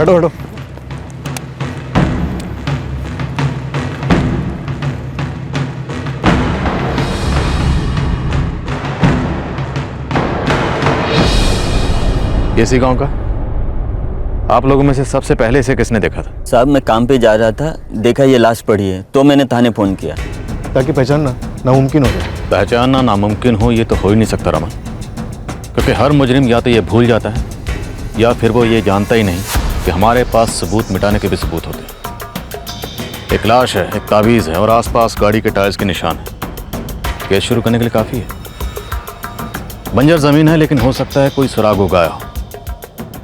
हटो हटो। इसी गांव का? आप लोगों में से सबसे पहले इसे किसने देखा था? साहब मैं काम पे जा रहा था, देखा ये लाश पड़ी है तो मैंने थाने फोन किया। ताकि पहचानना नामुमकिन हो जाए। पहचानना नामुमकिन हो ये तो हो ही नहीं सकता रमन, क्योंकि हर मुजरिम या तो ये भूल जाता है या फिर वो ये जानता ही नहीं कि हमारे पास सबूत मिटाने के भी सबूत होते हैं। एक लाश है, एक तावीज़ है और आसपास गाड़ी के टायर्स के निशान है। केस शुरू करने के लिए काफ़ी है। बंजर ज़मीन है लेकिन हो सकता है कोई सुराग उगाया हो।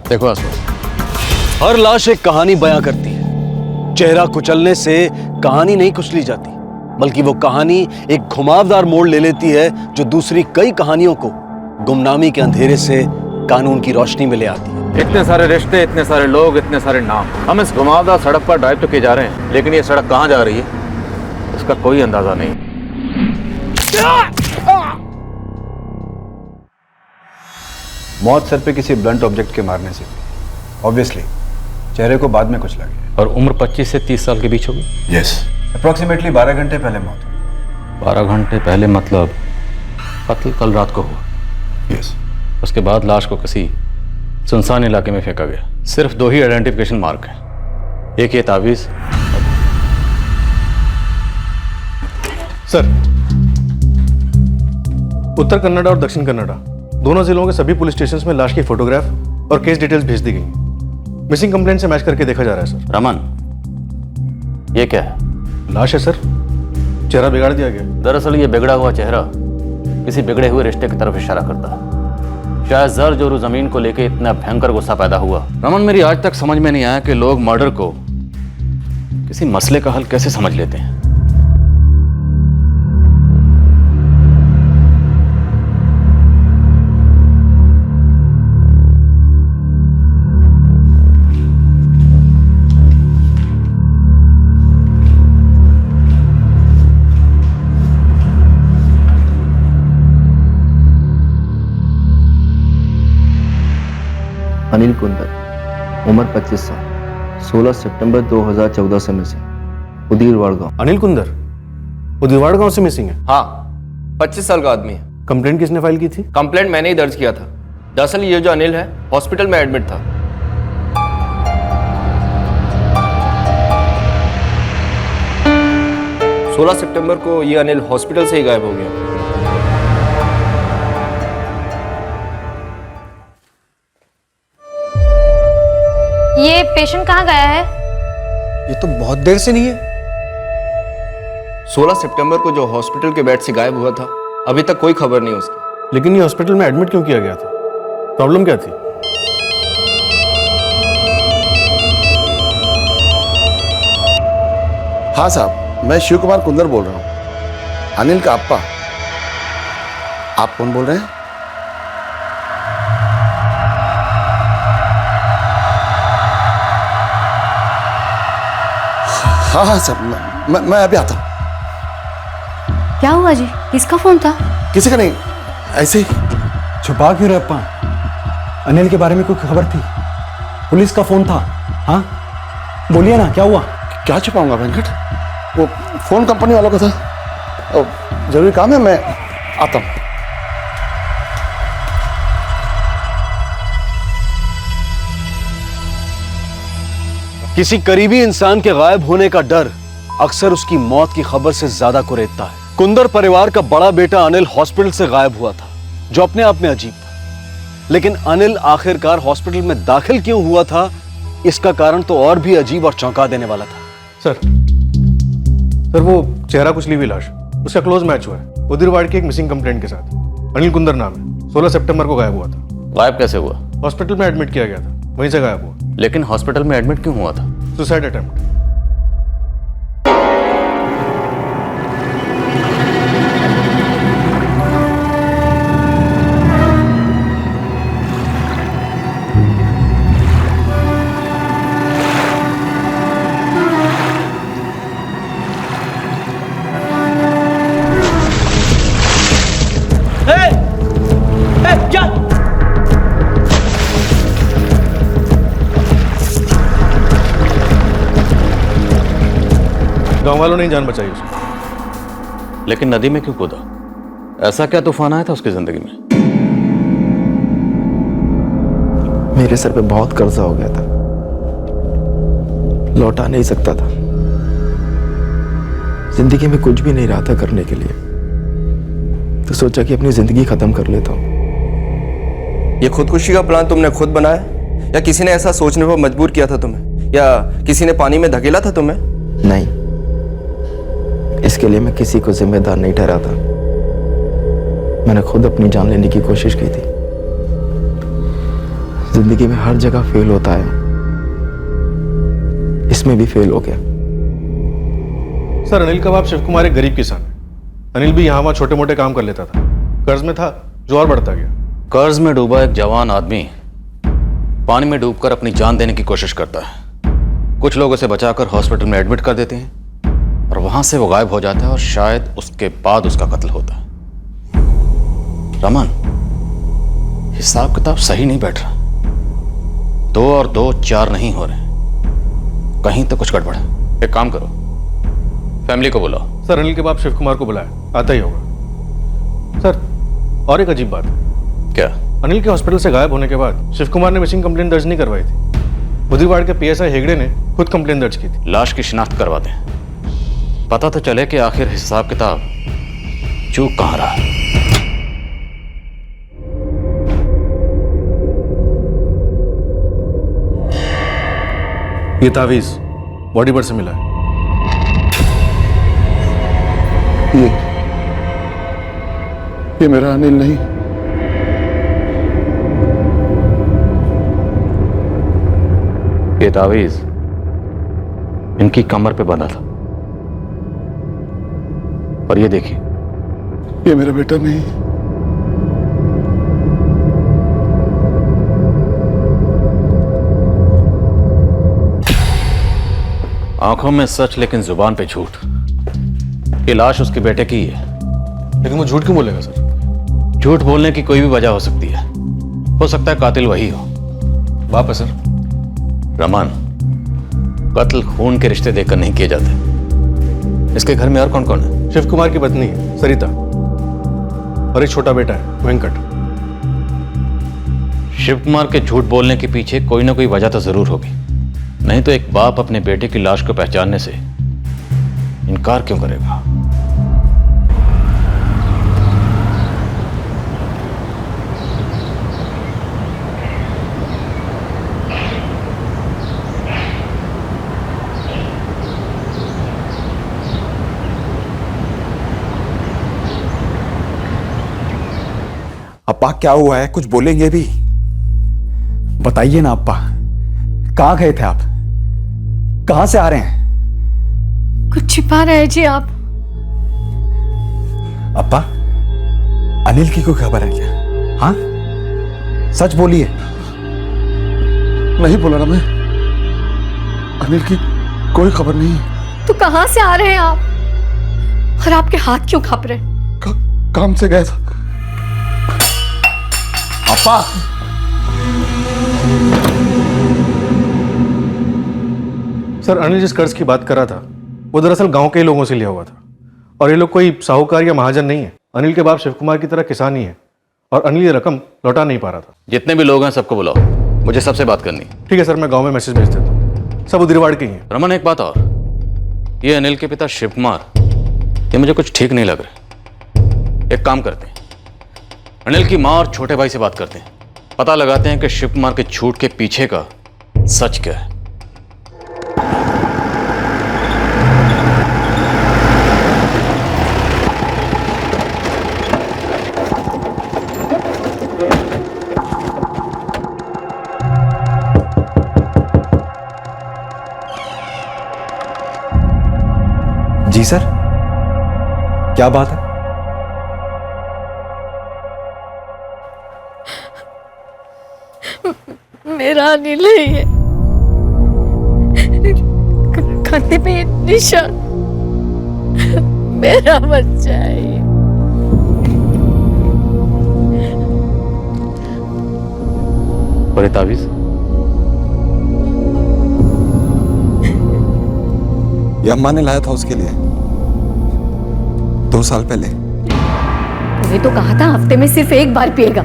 देखो आसपास। हर लाश एक कहानी बयां करती है। चेहरा कुचलने से कहानी नहीं कुचली जाती, बल्कि वो कहानी एक घुमावदार मोड़ ले लेती है जो दूसरी कई कहानियों को गुमनामी के अंधेरे से कानून की रोशनी में ले आती है। इतने सारे रिश्ते, इतने सारे लोग, इतने सारे नाम। हम इस घुमावदार सड़क पर ड्राइव तो किए जा रहे हैं, लेकिन ये सड़क कहाँ जा रही है इसका कोई अंदाजा नहीं। मौत सर पे किसी ब्लंट ऑब्जेक्ट के मारने से ऑब्वियसली चेहरे को बाद में कुचला गया। और उम्र 25 से 30 साल के बीच होगी। यस, अप्रोक्सीमेटली 12 घंटे पहले मौत हुई। 12 घंटे पहले मतलब कत्ल कल रात को हुआ। यस। उसके बाद लाश को किसी सुनसान इलाके में फेंका गया। सिर्फ 2 ही आइडेंटिफिकेशन मार्क हैं, एक ये तावीज़। सर, उत्तर कन्नड़ा और दक्षिण कन्नड़ा दोनों जिलों के सभी पुलिस स्टेशंस में लाश की फोटोग्राफ और केस डिटेल्स भेज दी गई। मिसिंग कंप्लेंट से मैच करके देखा जा रहा है सर। रमन, ये क्या है? लाश है सर, चेहरा बिगाड़ दिया गया। दरअसल ये बिगड़ा हुआ चेहरा किसी बिगड़े हुए रिश्ते की तरफ इशारा करता है। शायद जर जोरू जमीन को लेके इतना भयंकर गुस्सा पैदा हुआ। रमन, मेरी आज तक समझ में नहीं आया कि लोग मर्डर को किसी मसले का हल कैसे समझ लेते हैं। अनिल कुंदर, उम्र 25 साल, 16 सितंबर 2014 से मिसिंग, उदीरवाड़ गांव। अनिल कुंदर उदीरवाड़ गांव से मिसिंग है। हाँ, 25 साल का आदमी है। कंप्लेंट किसने फाइल की थी? कंप्लेंट मैंने ही दर्ज किया था। दरअसल ये जो अनिल है हॉस्पिटल में एडमिट था। सोलह सितंबर को ये अनिल हॉस्पिटल से ही गायब हो गया। ये पेशेंट कहाँ गया है? ये तो बहुत देर से नहीं है। 16 सितंबर को जो हॉस्पिटल के बेड से गायब हुआ था, अभी तक कोई खबर नहीं उसकी। लेकिन ये हॉस्पिटल में एडमिट क्यों किया गया था? प्रॉब्लम क्या थी? हाँ साहब, मैं शिव कुमार कुंदर बोल रहा हूँ, अनिल का अप्पा। आप कौन बोल रहे हैं? हाँ हाँ सर, मैं अभी आता हूँ। क्या हुआ जी? किसका फोन था? किसी का नहीं, ऐसे ही। छुपा क्यों रहे अप्पा? अनिल के बारे में कोई खबर थी? पुलिस का फोन था? हाँ बोलिए ना, क्या हुआ? क्या छुपाऊंगा वेंकट, वो फोन कंपनी वालों का था। जरूरी काम है, मैं आता हूँ। किसी करीबी इंसान के गायब होने का डर अक्सर उसकी मौत की खबर से ज्यादा कुरेदता है। कुंदर परिवार का बड़ा बेटा अनिल हॉस्पिटल से गायब हुआ था, जो अपने आप में अजीब था। लेकिन अनिल आखिरकार हॉस्पिटल में दाखिल क्यों हुआ था, इसका कारण तो और भी अजीब और चौंका देने वाला था। सर वो चेहरा कुचली हुई लाश, उसका क्लोज मैच हुआ है उदीरवाड़ की एक मिसिंग कंप्लेंट के साथ। अनिल कुंदर नाम है, 16 सितंबर को गायब हुआ था। गायब कैसे हुआ? हॉस्पिटल में एडमिट किया गया था, वहीं से गायब हुआ। लेकिन हॉस्पिटल में एडमिट क्यों हुआ था? Suicide attempt. गांव वालों ने ही जान बचाई उसकी। लेकिन नदी में क्यों कूदा? ऐसा क्या तूफान आया था उसकी जिंदगी में? मेरे सर पे बहुत कर्जा हो गया था, लौटा नहीं सकता था। जिंदगी में कुछ भी नहीं रहा था करने के लिए, तो सोचा कि अपनी जिंदगी खत्म कर लेता हूं। ये खुदकुशी का प्लान तुमने खुद बनाया या किसी ने ऐसा सोचने पर मजबूर किया था तुम्हें, या किसी ने पानी में धकेला था तुम्हें? नहीं, इसके लिए मैं किसी को जिम्मेदार नहीं ठहराता। मैंने खुद अपनी जान लेने की कोशिश की थी। जिंदगी में हर जगह फेल होता है, इसमें भी फेल हो गया। सर, अनिल का बाप शिव कुमार एक गरीब किसान है। अनिल भी यहाँ वहाँ छोटे मोटे काम कर लेता था, कर्ज में था जो और बढ़ता गया। कर्ज में डूबा एक जवान आदमी पानी में डूबकर अपनी जान देने की कोशिश करता है। कुछ लोग उसे बचाकर हॉस्पिटल में एडमिट कर देते हैं और वहां से वो गायब हो जाता है और शायद उसके बाद उसका कत्ल होता है। रमन, हिसाब किताब सही नहीं बैठ रहा। 2 और 2 4 नहीं हो रहे, कहीं तो कुछ गड़बड़ है। एक काम करो, फैमिली को बुलाओ। सर, अनिल के बाप शिव कुमार को बुलाया, आता ही होगा। सर, और एक अजीब बात है। क्या? अनिल के हॉस्पिटल से गायब होने के बाद शिव कुमार ने मिसिंग कंप्लेंट दर्ज नहीं करवाई थी। बुधवार के पीएसआई हेगड़े ने खुद कंप्लेंट दर्ज की थी। लाश की शिनाख्त करवा दें, पता तो चले कि आखिर हिसाब किताब चूक कहां रहा। ये तावीज बॉडी पर से मिला है। ये मेरा अनिल नहीं। ये तावीज इनकी कमर पे बंधा था, और ये देखिए, ये मेरा बेटा नहीं। आंखों में सच लेकिन जुबान पे झूठ। ये लाश उसके बेटे की है। लेकिन वो झूठ क्यों बोलेगा सर? झूठ बोलने की कोई भी वजह हो सकती है। हो सकता है कातिल वही हो। बाप है सर। रमन, कत्ल खून के रिश्ते देखकर नहीं किए जाते। इसके घर में और कौन कौन है? शिव कुमार की पत्नी है सरिता, और एक छोटा बेटा है वेंकट। शिव कुमार के झूठ बोलने के पीछे कोई ना कोई वजह तो जरूर होगी, नहीं तो एक बाप अपने बेटे की लाश को पहचानने से इनकार क्यों करेगा? अप्पा, क्या हुआ है? कुछ बोलेंगे भी? बताइए ना अप्पा, कहां गए थे आप? कहां से आ रहे हैं? कुछ छिपा रहे जी आप। अप्पा, अनिल की कोई खबर है क्या? हाँ, सच बोलिए। नहीं बोला ना मैं, अनिल की कोई खबर नहीं है। तो कहां से आ रहे हैं आप? और आपके हाथ क्यों कांप रहे? काम से गया था। अप्पा, सर, अनिल जिस कर्ज की बात कर रहा था वो दरअसल गांव के ही लोगों से लिया हुआ था, और ये लोग कोई साहूकार या महाजन नहीं है। अनिल के बाप शिव कुमार की तरह किसान ही है, और अनिल ये रकम लौटा नहीं पा रहा था। जितने भी लोग हैं सबको बुलाओ, मुझे सबसे बात करनी है। ठीक है सर, मैं गांव में मैसेज भेज देता हूँ। सब उदिरवाड़ के ही हैं। रमन, एक बात और, ये अनिल के पिता शिव कुमार, ये मुझे कुछ ठीक नहीं लग रहा। एक काम करते हैं, अनिल की माँ और छोटे भाई से बात करते हैं, पता लगाते हैं कि शिव कुमार के झूठ के पीछे का सच क्या है। जी सर, क्या बात है? मेरा अनिल नहीं है। खाते पे निशान मेरा बच्चा है ये। और ये तावीज? ये अम्मा ने लाया था उसके लिए 2 साल पहले। तूने तो कहा था हफ्ते में सिर्फ एक बार पिएगा,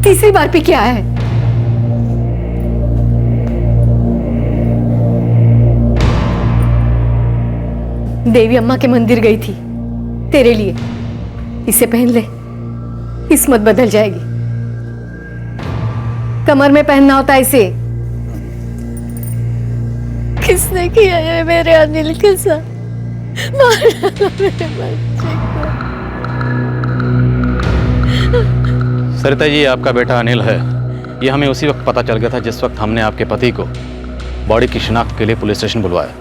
तीसरी बार पी के आया है। देवी अम्मा के मंदिर गई थी तेरे लिए, इसे पहन ले, किस्मत बदल जाएगी। कमर में पहनना होता है इसे। किसने किया है मेरे अनिल के साथ? मार डालो मेरे बच्चे को। सरिता जी, आपका बेटा अनिल है, ये हमें उसी वक्त पता चल गया था जिस वक्त हमने आपके पति को बॉडी की शिनाख्त के लिए पुलिस स्टेशन बुलवाया।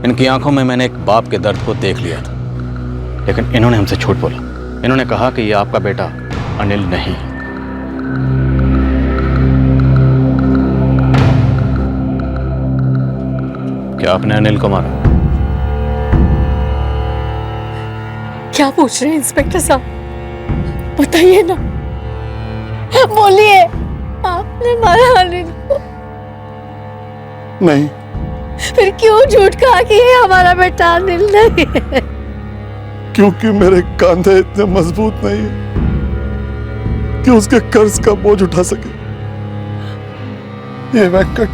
इनकी आंखों में मैंने एक बाप के दर्द को देख लिया था, लेकिन इन्होंने हमसे झूठ बोला। इन्होंने कहा कि ये आपका बेटा अनिल नहीं। क्या आपने अनिल को मारा? क्या पूछ रहे हैं इंस्पेक्टर साहब? बताइए ना, बोलिए, आपने मारा अनिल को? नहीं। फिर क्यों झूठ कहा कि ये हमारा बेटा अनिल नहीं है? क्योंकि मेरे कंधे इतने मजबूत नहीं है कि उसके कर्ज का बोझ उठा सके। ये वेंकट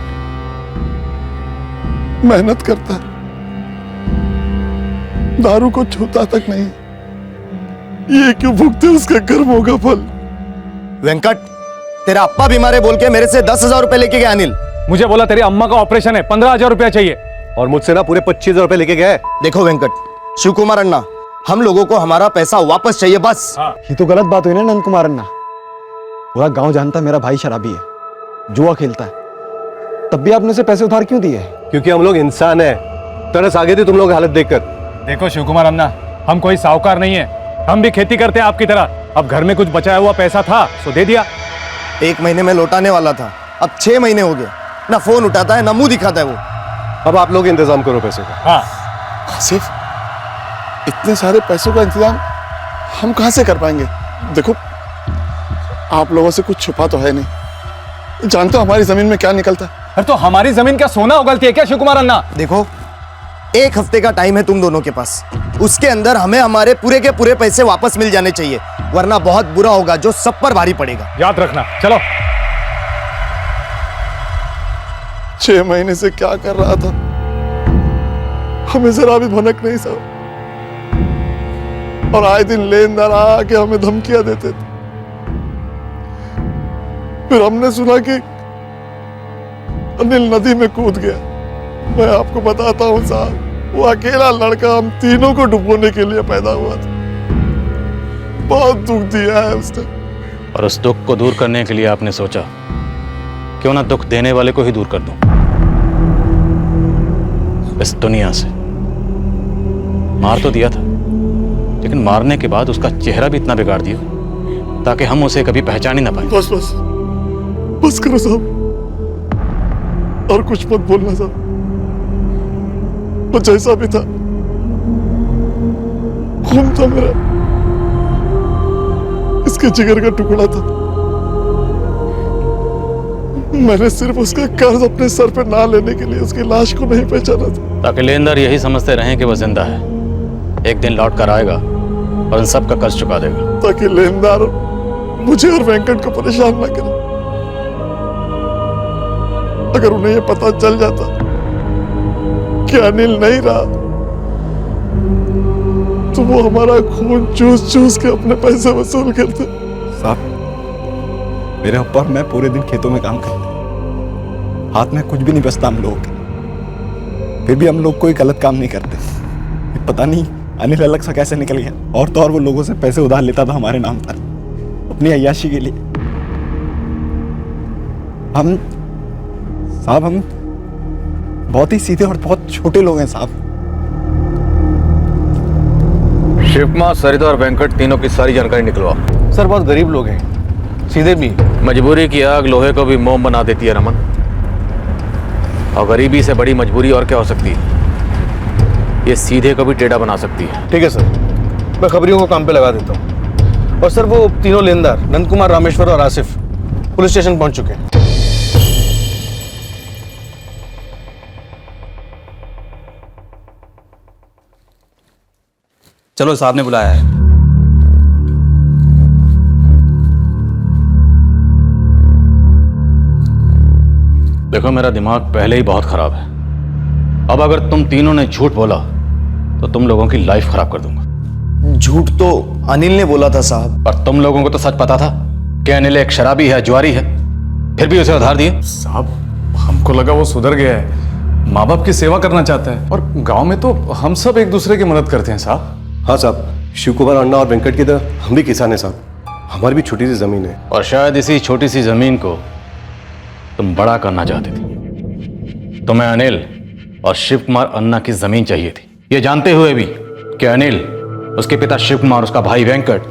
मेहनत करता है, दारू को छूता तक नहीं, ये क्यों भुगते उसके कर्मों का फल? वेंकट, तेरा अप्पा बीमार है बोल के मेरे से 10,000 रुपए लेके गया अनिल। मुझे बोला तेरी अम्मा का ऑपरेशन है, 15,000 रुपया चाहिए, और मुझसे ना पूरे 25,000 लेके गए। देखो वेंकट, शिव कुमार अन्ना, हम लोगों को हमारा पैसा वापस चाहिए बस। ये तो गलत बात हुई ना नंद कुमार अन्ना। पूरा गांव जानता है मेरा भाई शराबी है, जुआ खेलता है, तब भी आपने उसे पैसे उधार क्यों दिए? क्योंकि हम लोग इंसान हैं। तरस आ गई थी तुम लोग हालत देखकर। देखो शिव कुमार अन्ना, हम कोई साहूकार नहीं है, हम भी खेती करते हैं आपकी तरह। अब घर में कुछ बचाया हुआ पैसा था तो दे दिया। 1 महीने में लौटाने वाला था, अब 6 महीने हो गए, ना फोन उठाता है ना मुंह दिखाता है वो। अब आप लोग इंतजाम करो पैसे का। हाँ, आसिफ, इतने सारे पैसों का इंतजाम हम कहां से कर पाएंगे? देखो, आप लोगों से कुछ छुपा तो है नहीं, जानते हो हमारी जमीन में क्या निकलता है। अरे तो हमारी जमीन क्या सोना उगलती है क्या शिव कुमार अन्ना? देखो, 1 हफ्ते का टाइम है तुम दोनों के पास, उसके अंदर हमें हमारे पूरे के पूरे पैसे वापस मिल जाने चाहिए, वरना बहुत बुरा होगा जो सब पर भारी पड़ेगा। याद रखना। चलो। 6 महीने से क्या कर रहा था, हमें जरा भी भनक नहीं साहब, और आए दिन लेनदार आके हमें धमकियां देते थे। फिर हमने सुना कि अनिल नदी में कूद गया। मैं आपको बताता हूं साहब, वो अकेला लड़का हम तीनों को डुबोने के लिए पैदा हुआ था। बहुत दुख दिया है उसने। और उस दुख को दूर करने के लिए आपने सोचा क्यों ना दुख देने वाले को ही दूर कर दूं इस दुनिया से। मार तो दिया था, लेकिन मारने के बाद उसका चेहरा भी इतना बिगाड़ दिया ताकि हम उसे कभी पहचान ही ना पाए। बस बस बस करो साहब, और कुछ मत बोलना साहब। वो जैसा भी था, खून था मेरा, इसके जिगर का टुकड़ा था। मैंने सिर्फ उसका कर्ज अपने सर पे ना लेने के लिए उसकी लाश को नहीं पहचाना था, ताकि लेनदार यही समझते रहें कि वह जिंदा है, एक दिन लौट कर आएगा और इन सब का कर्ज चुका देगा। ताकि लेनदार मुझे और वेंकट को परेशान ना करे। अगर उन्हें ये पता चल जाता कि अनिल नहीं रहा, तो वो हमारा खून चूस चूस के अपने पैसे वसूल करते। साहब, मेरे अब्बा और मैं पूरे दिन खेतों में काम करते, हाथ में कुछ भी नहीं बचता हम लोगों के, फिर भी हम लोग कोई गलत काम नहीं करते। ये पता नहीं अनिल अलग सा कैसे निकल गया, और तो और वो लोगों से पैसे उधार लेता था हमारे नाम पर अपनी अय्याशी के लिए। हम बहुत ही सीधे और बहुत छोटे लोग हैं साहब। शिव कुमार, सरिता और वेंकट तीनों की सारी जानकारी निकलवाओ। सर बहुत गरीब लोग हैं, सीधे भी। मजबूरी की आग लोहे को भी मोम बना देती है रमन, और गरीबी से बड़ी मजबूरी और क्या हो सकती है? ये सीधे को भी टेढ़ा बना सकती है। ठीक है सर, मैं खबरियों को काम पे लगा देता हूँ। और सर वो तीनों लेनदार नंद कुमार, रामेश्वर और आसिफ पुलिस स्टेशन पहुंच चुके हैं। चलो, साहब ने बुलाया है। देखो, मेरा दिमाग पहले ही बहुत खराब है। अब अगर तुम तीनों ने झूठ बोला तो तुम लोगों की लाइफ खराब कर दूंगा। झूठ तो अनिल ने बोला था साहब। पर तुम लोगों को तो सच पता था कि अनिल एक शराबी है, जुआरी है, फिर भी उसे उधार दिए। साहब, हमको लगा वो सुधर गया है, माँ बाप की सेवा करना चाहता है, और गांव में तो हम सब एक दूसरे की मदद करते हैं साहब। हाँ साहब, शिव कुमार अन्ना और वेंकट की तरह हम भी किसान हैं साहब। हमारी भी छोटी सी जमीन है। और शायद इसी छोटी सी जमीन को तुम बड़ा करना चाहते थे। तुम्हें अनिल और शिव कुमार अन्ना की जमीन चाहिए थी, ये जानते हुए भी कि अनिल, उसके पिता शिव कुमार, उसका भाई वेंकट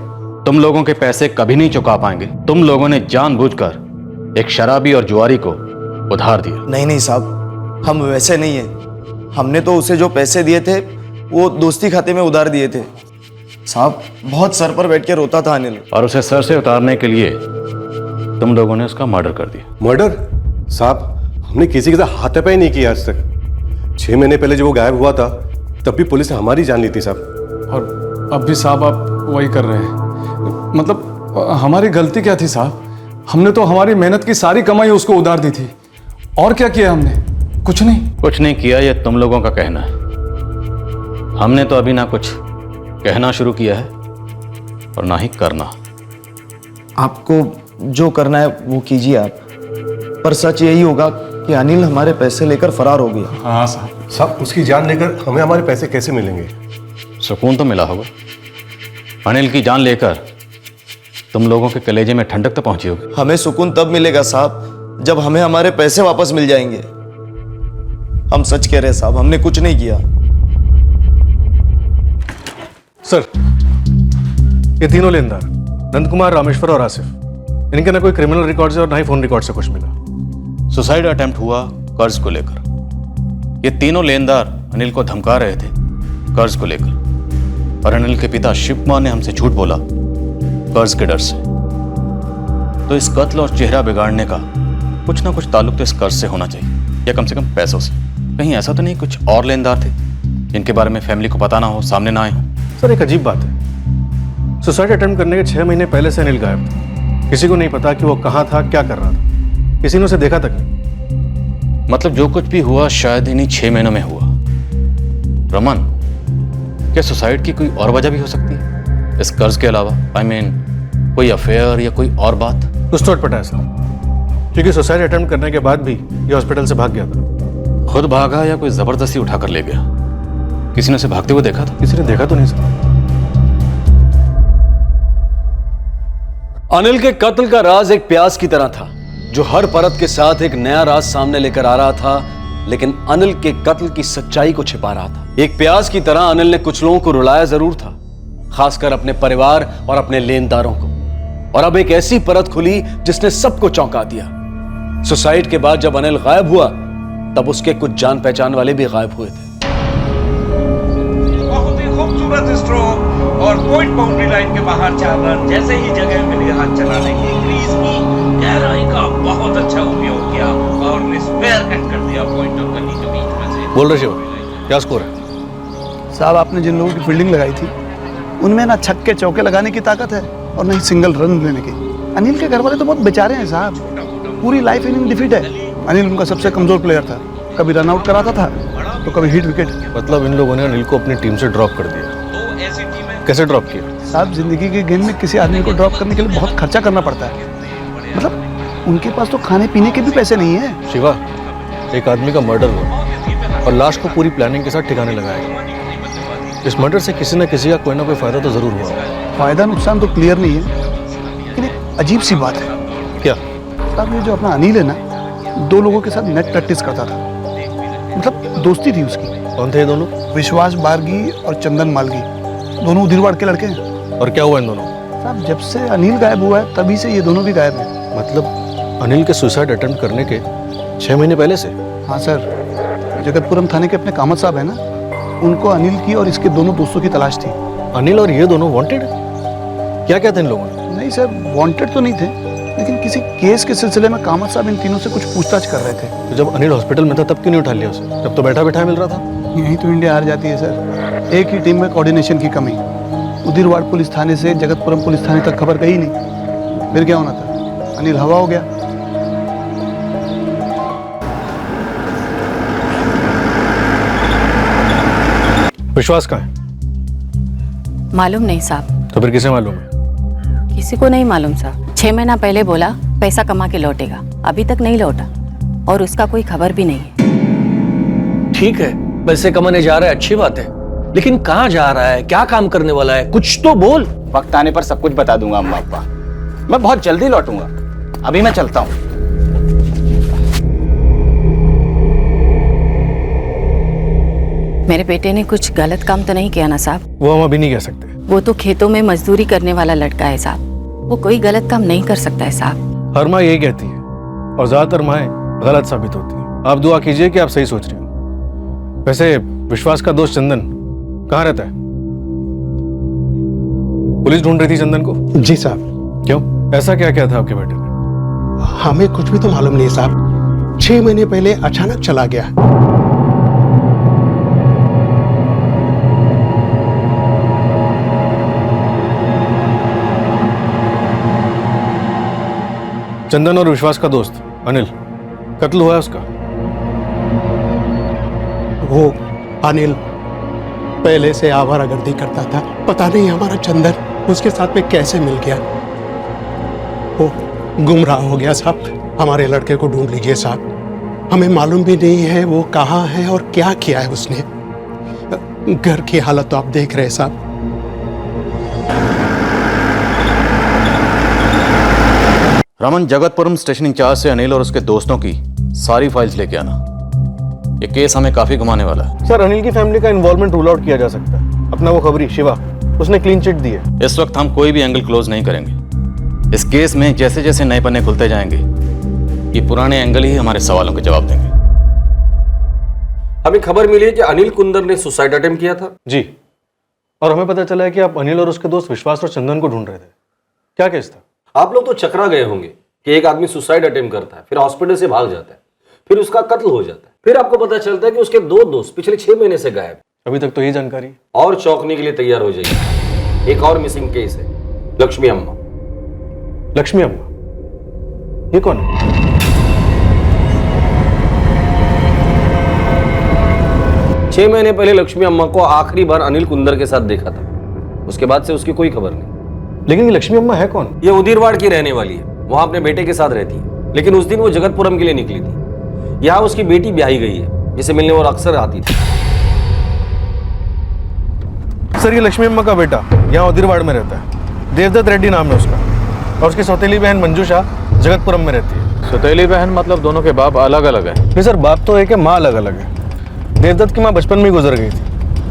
तुम लोगों के पैसे कभी नहीं चुका पाएंगे। तुम लोगों ने जानबूझकर एक शराबी और जुआरी को उधार दिया। नहीं नहीं साहब, हम वैसे नहीं है। हमने तो उसे जो पैसे दिए थे वो दोस्ती खाते में उधार दिए थे साहब। बहुत सर पर बैठ के रोता था अनिल। और उसे सर से उतारने के लिए तुम लोगों ने उसका मर्डर कर दिया। मर्डर? साहब, हमने किसी के साथ हाथापाई नहीं किया आज तक। 6 महीने पहले जब वो गायब हुआ था तब भी पुलिस ने हमारी जान ली थी साहब। और अब भी साहब आप वही कर रहे हैं। मतलब हमारी गलती क्या थी साहब? हमने तो हमारी मेहनत की सारी कमाई उसको उधार दी थी। और क्या किया हमने? कुछ नहीं। कुछ नहीं किया, ये तुम लोगों का कहना है। हमने तो अभी ना कुछ कहना शुरू किया है और ना ही करना। आपको जो करना है वो कीजिए आप, पर सच यही होगा कि अनिल हमारे पैसे लेकर फरार हो गया। हाँ साहब। साहब, उसकी जान लेकर हमें हमारे पैसे कैसे मिलेंगे? सुकून तो मिला होगा। अनिल की जान लेकर तुम लोगों के कलेजे में ठंडक तो पहुंची होगी। हमें सुकून तब मिलेगा साहब जब हमें हमारे पैसे वापस मिल जाएंगे। हम सच कह रहे हैं साहब, हमने कुछ नहीं किया। सर, ये तीनों लेनदार नंद कुमार, रामेश्वर और आसिफ, इनके ना कोई क्रिमिनल रिकॉर्ड से और ना ही फोन रिकॉर्ड से कुछ मिला। सुसाइड अटेम्प्ट हुआ कर्ज को लेकर। ये तीनों लेनदार अनिल को धमका रहे थे कर्ज को लेकर, और अनिल के पिता शिव कुमार ने हमसे झूठ बोला कर्ज के डर से। तो इस कत्ल और चेहरा बिगाड़ने का कुछ ना कुछ ताल्लुक तो इस कर्ज से होना चाहिए, या कम से कम पैसों से। कहीं ऐसा तो नहीं कुछ और लेनदार थे जिनके बारे में फैमिली को पता ना हो, सामने ना आए हो? सर, एक अजीब बात है। सुसाइड अटेम्प्ट करने के 6 महीने पहले से अनिल गायब था। किसी को नहीं पता कि वो कहाँ था, क्या कर रहा था। किसी ने उसे देखा तक नहीं। मतलब जो कुछ भी हुआ शायद इन्हीं 6 महीनों में हुआ। रमन, क्या सुसाइड की कोई और वजह भी हो सकती है इस कर्ज के अलावा? I mean, कोई अफेयर या कोई और बात? कुछ तो अटपटा है सर, क्योंकि सुसाइड अटेम्प्ट करने के बाद भी ये हॉस्पिटल से भाग गया था। खुद भागा या कोई जबरदस्ती उठाकर ले गया? किसी ने उसे भागते हुए देखा था? किसी ने देखा तो नहीं सर। अनिल के कत्ल का राज एक प्याज की तरह था जो हर परत के साथ एक नया राज सामने लेकर आ रहा था, लेकिन अनिल के कत्ल की सच्चाई को छिपा रहा था। एक प्याज की तरह अनिल ने कुछ लोगों को रुलाया जरूर था, खासकर अपने परिवार और अपने लेनदारों को। और अब एक ऐसी परत खुली जिसने सबको चौंका दिया। सुसाइड के बाद जब अनिल गायब हुआ तब उसके कुछ जान पहचान वाले भी गायब हुए थे। बहुत ही खूबसूरत स्ट्रोक और पॉइंट बाउंड्री लाइन के बाहर 4 रन। जैसे ही जगह मिली हाथ चलाने की, क्रीज की गहराई का बहुत अच्छा उपयोग किया और स्पेयर कट कर दिया पॉइंट और गली के बीच में से। बोल रहे शिव, क्या स्कोर है? साहब, आपने जिन लोगों की फील्डिंग लगाई थी उनमें ना छक्के चौके लगाने की ताकत है और ना ही सिंगल रन लेने की। अनिल के घर वाले तो बहुत बेचारे हैं साहब, पूरी लाइफ इनिंग डिफीट है। अनिल उनका सबसे कमजोर प्लेयर था, कभी रन आउट कराता था तो कभी हिट विकेट। मतलब इन लोगों ने अनिल को अपनी टीम से ड्रॉप कर दिया। कैसे ड्रॉप किया? साहब, जिंदगी के गेम में किसी आदमी को ड्रॉप करने के लिए बहुत खर्चा करना पड़ता है। मतलब उनके पास तो खाने पीने के भी पैसे नहीं है। शिवा, एक आदमी का मर्डर हुआ और लाश को पूरी प्लानिंग के साथ ठिकाने लगाया गया। इस मर्डर से किसी न किसी का कोई ना कोई फायदा तो जरूर हुआ। फायदा नुकसान तो क्लियर नहीं है, लेकिन एक अजीब सी बात है। क्या? साहब, ये जो अपना अनिल है ना, 2 लोगों के साथ नेट प्रैक्टिस करता था। मतलब दोस्ती थी उसकी। कौन थे ये दोनों? विश्वास बारगी और चंदन मालगी, दोनों उधिरवाड़ के लड़के हैं। और क्या हुआ इन दोनों? साहब, जब से अनिल गायब हुआ है तभी से ये दोनों भी गायब हैं। मतलब अनिल के सुसाइड अटेम्प्ट करने के 6 महीने पहले से? हाँ सर, जगतपुरम थाने के अपने कामत साहब है ना, उनको अनिल की और इसके दोनों दोस्तों की तलाश थी। अनिल और ये दोनों वांटेड? क्या क्या थे इन लोगों ने? नहीं सर, वांटेड तो नहीं थे, लेकिन किसी केस के सिलसिले में कामत साहब इन तीनों से कुछ पूछताछ कर रहे थे। तो जब अनिल हॉस्पिटल में था तब क्यों नहीं उठा लिया उसे? तब तो बैठा बैठा मिल रहा था। यही तो इंडिया हार जाती है सर, एक ही टीम में कोऑर्डिनेशन की कमी। उदिरवाड़ पुलिस थाने से जगतपुरम पुलिस थाने तक खबर गई नहीं, फिर क्या होना था? अनिल हवा हो गया। विश्वास कहाँ है? मालूम नहीं साहब। तो फिर किसे मालूम है? किसी को नहीं मालूम साहब। 6 महीना पहले बोला पैसा कमा के लौटेगा, अभी तक नहीं लौटा और उसका कोई खबर भी नहीं है। ठीक है, पैसे कमाने जा रहा है, अच्छी बात है, लेकिन कहाँ जा रहा है, क्या काम करने वाला है, कुछ तो बोल। वक्त आने पर सब कुछ बता दूंगा अम्मा अब्बा। मैं बहुत जल्दी लौटूंगा, अभी मैं चलता हूँ। मेरे बेटे ने कुछ गलत काम तो नहीं किया ना साहब? वो हम अभी नहीं कह सकते। वो तो खेतों में मजदूरी करने वाला लड़का है साहब, वो कोई गलत काम नहीं कर सकता है साहब। हर माँ यही कहती है और ज्यादातर माएँ गलत साबित होती हैं। आप दुआ कीजिए कि आप सही सोच रहे हो। वैसे विश्वास का दोस्त चंदन कहाँ रहता है? पुलिस ढूंढ रही थी चंदन को। जी साहब। क्यों, ऐसा क्या क्या था आपके बेटे ने? हमें कुछ भी तो मालूम नहीं साहब, 6 महीने पहले अचानक चला गया। चंदन और विश्वास का दोस्त अनिल, कत्ल हुआ है उसका। वो अनिल पहले से आवारागर्दी करता था, पता नहीं हमारा चंदन उसके साथ में कैसे मिल गया। वो गुमराह हो गया साहब। हमारे लड़के को ढूंढ लीजिए साहब, हमें मालूम भी नहीं है वो कहाँ है और क्या किया है उसने। घर की हालत तो आप देख रहे हैं साहब। रमन, जगतपुरम स्टेशन इंचार्ज से अनिल और उसके दोस्तों की सारी फाइल्स लेके आना। ये केस हमें काफी घुमाने वाला है। सर, अनिल की फैमिली का इन्वॉल्वमेंट रूल आउट किया जा सकता है। अपना वो खबरी शिवा, उसने क्लीन चिट दी है। इस वक्त हम कोई भी एंगल क्लोज नहीं करेंगे। इस केस में जैसे जैसे नए पन्ने खुलते जाएंगे, ये पुराने एंगल ही हमारे सवालों के जवाब देंगे। हमें खबर मिली है कि अनिल कुंदर ने सुसाइड अटेम्प्ट किया था। जी, और हमें पता चला है कि आप अनिल और उसके दोस्त विश्वास और चंदन को ढूंढ रहे थे। क्या केस था? आप लोग तो चकरा गए होंगे कि एक आदमी सुसाइड अटेम्प्ट करता है, फिर हॉस्पिटल से भाग जाता है, फिर उसका कत्ल हो जाता है, फिर आपको पता चलता है कि उसके 2 दोस्त पिछले 6 महीने से गायब। अभी तक तो यही जानकारी। और चौंकने के लिए तैयार हो जाइए, एक और मिसिंग केस है, लक्ष्मी अम्मा। लक्ष्मी अम्मा? ये कौन है? छह महीने पहले लक्ष्मी अम्मा को आखिरी बार अनिल कुंदर के साथ देखा था, उसके बाद से उसकी कोई खबर नहीं। लेकिन ये लक्ष्मी अम्मा है कौन? ये उदिरवाड़ की रहने वाली है, वहां अपने बेटे के साथ रहती है, लेकिन उस दिन वो जगतपुरम के लिए निकली थी। यहाँ उसकी बेटी ब्याही गई है, जिसे मिलने वो अक्सर आती थी। सर, ये लक्ष्मी अम्मा का बेटा यहाँ उदिरवाड़ में रहता है। देवदत्त रेड्डी नाम है उसका, और उसकी सौतेली बहन मंजू शाह जगतपुरम में रहती है। सौतेली बहन मतलब दोनों के बाप अलग अलग है? नहीं सर, बाप तो एक है, माँ अलग अलग है। देवदत्त की माँ बचपन में ही गुजर गई थी।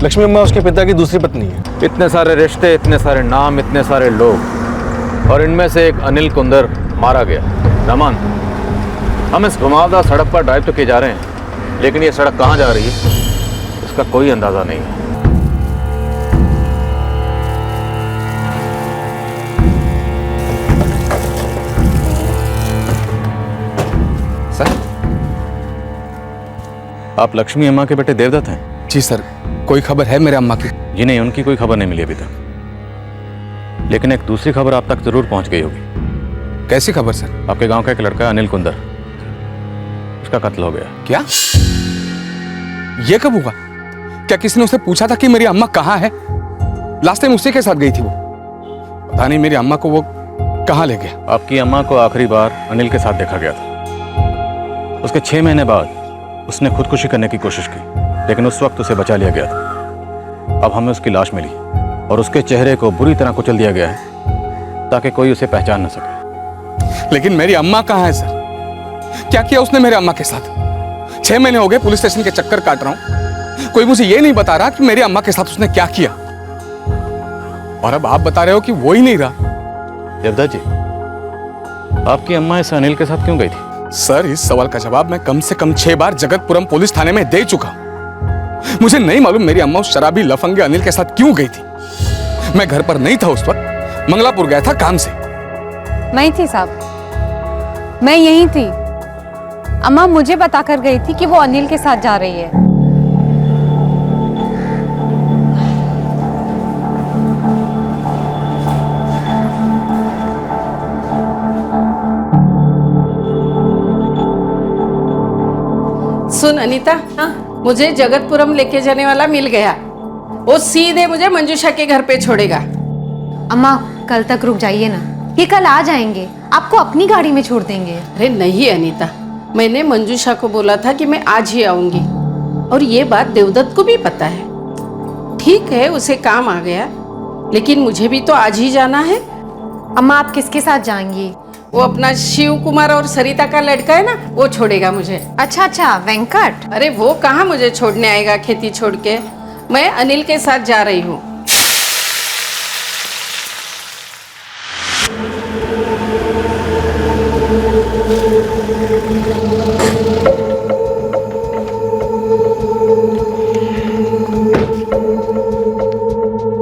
लक्ष्मी अम्मा उसके पिता की दूसरी पत्नी है। इतने सारे रिश्ते, इतने सारे नाम, इतने सारे लोग, और इनमें से एक अनिल कुंदर मारा गया। रमन, हम इस घुमावदार सड़क पर ड्राइव तो किए जा रहे हैं, लेकिन ये सड़क कहाँ जा रही है इसका कोई अंदाजा नहीं है। सर, आप लक्ष्मी अम्मा के बेटे देवदत्त हैं? जी सर। कोई खबर है मेरे अम्मा की? जी नहीं, उनकी कोई खबर नहीं मिली अभी तक, लेकिन एक दूसरी खबर आप तक जरूर पहुंच गई होगी। कैसी खबर सर? आपके गांव का एक लड़का अनिल कुंदर, उसका कत्ल हो गया। क्या? ये कब हुआ? क्या किसी ने उसे पूछा था कि मेरी अम्मा कहाँ है? लास्ट टाइम उसी के साथ गई थी वो। पता नहीं मेरी अम्मा को वो कहाँ ले गया। आपकी अम्मा को आखिरी बार अनिल के साथ देखा गया था। उसके 6 महीने बाद उसने खुदकुशी करने की कोशिश की, लेकिन उस वक्त उसे बचा लिया गया था। अब हमें उसकी लाश मिली और उसके चेहरे को बुरी तरह कुचल दिया गया है ताकि कोई उसे पहचान न सके। लेकिन मेरी अम्मा कहाँ है सर? क्या किया उसने मेरे अम्मा के साथ? 6 महीने हो गए पुलिस स्टेशन के चक्कर काट रहा हूं, कोई मुझे ये नहीं बता रहा कि मेरी अम्मा के साथ उसने क्या किया। और अब आप बता रहे हो कि वो ही नहीं रहा। देवदत्त जी, आपकी अम्मा इस अनिल के साथ क्यों गई थी? सर, इस सवाल का जवाब मैं कम से कम 6 बार जगतपुरम पुलिस थाने में दे चुका। मुझे नहीं मालूम मेरी अम्मा उस शराबी लफंगे अनिल के साथ क्यों गई थी। मैं घर पर नहीं था उस वक्त, मंगलापुर गया था काम से। मैं थी साहब, मैं यही थी। अम्मा मुझे बताकर गई थी कि वो अनिल के साथ जा रही है। सुन अनीता, मुझे जगतपुरम लेके जाने वाला मिल गया। वो सीधे मुझे मंजूषा के घर पे छोड़ेगा। अम्मा कल तक रुक जाइए ना, ये कल आ जाएंगे, आपको अपनी गाड़ी में छोड़ देंगे। अरे नहीं अनीता, मैंने मंजूषा को बोला था कि मैं आज ही आऊंगी, और ये बात देवदत्त को भी पता है। ठीक है, उसे काम आ गया, लेकिन मुझे भी तो आज ही जाना है। अम्मा आप किसके साथ जाएंगी? वो अपना शिव कुमार और सरिता का लड़का है ना, वो छोड़ेगा मुझे। अच्छा, वेंकट। अरे वो कहाँ मुझे छोड़ने आएगा खेती छोड़ के। मैं अनिल के साथ जा रही हूँ।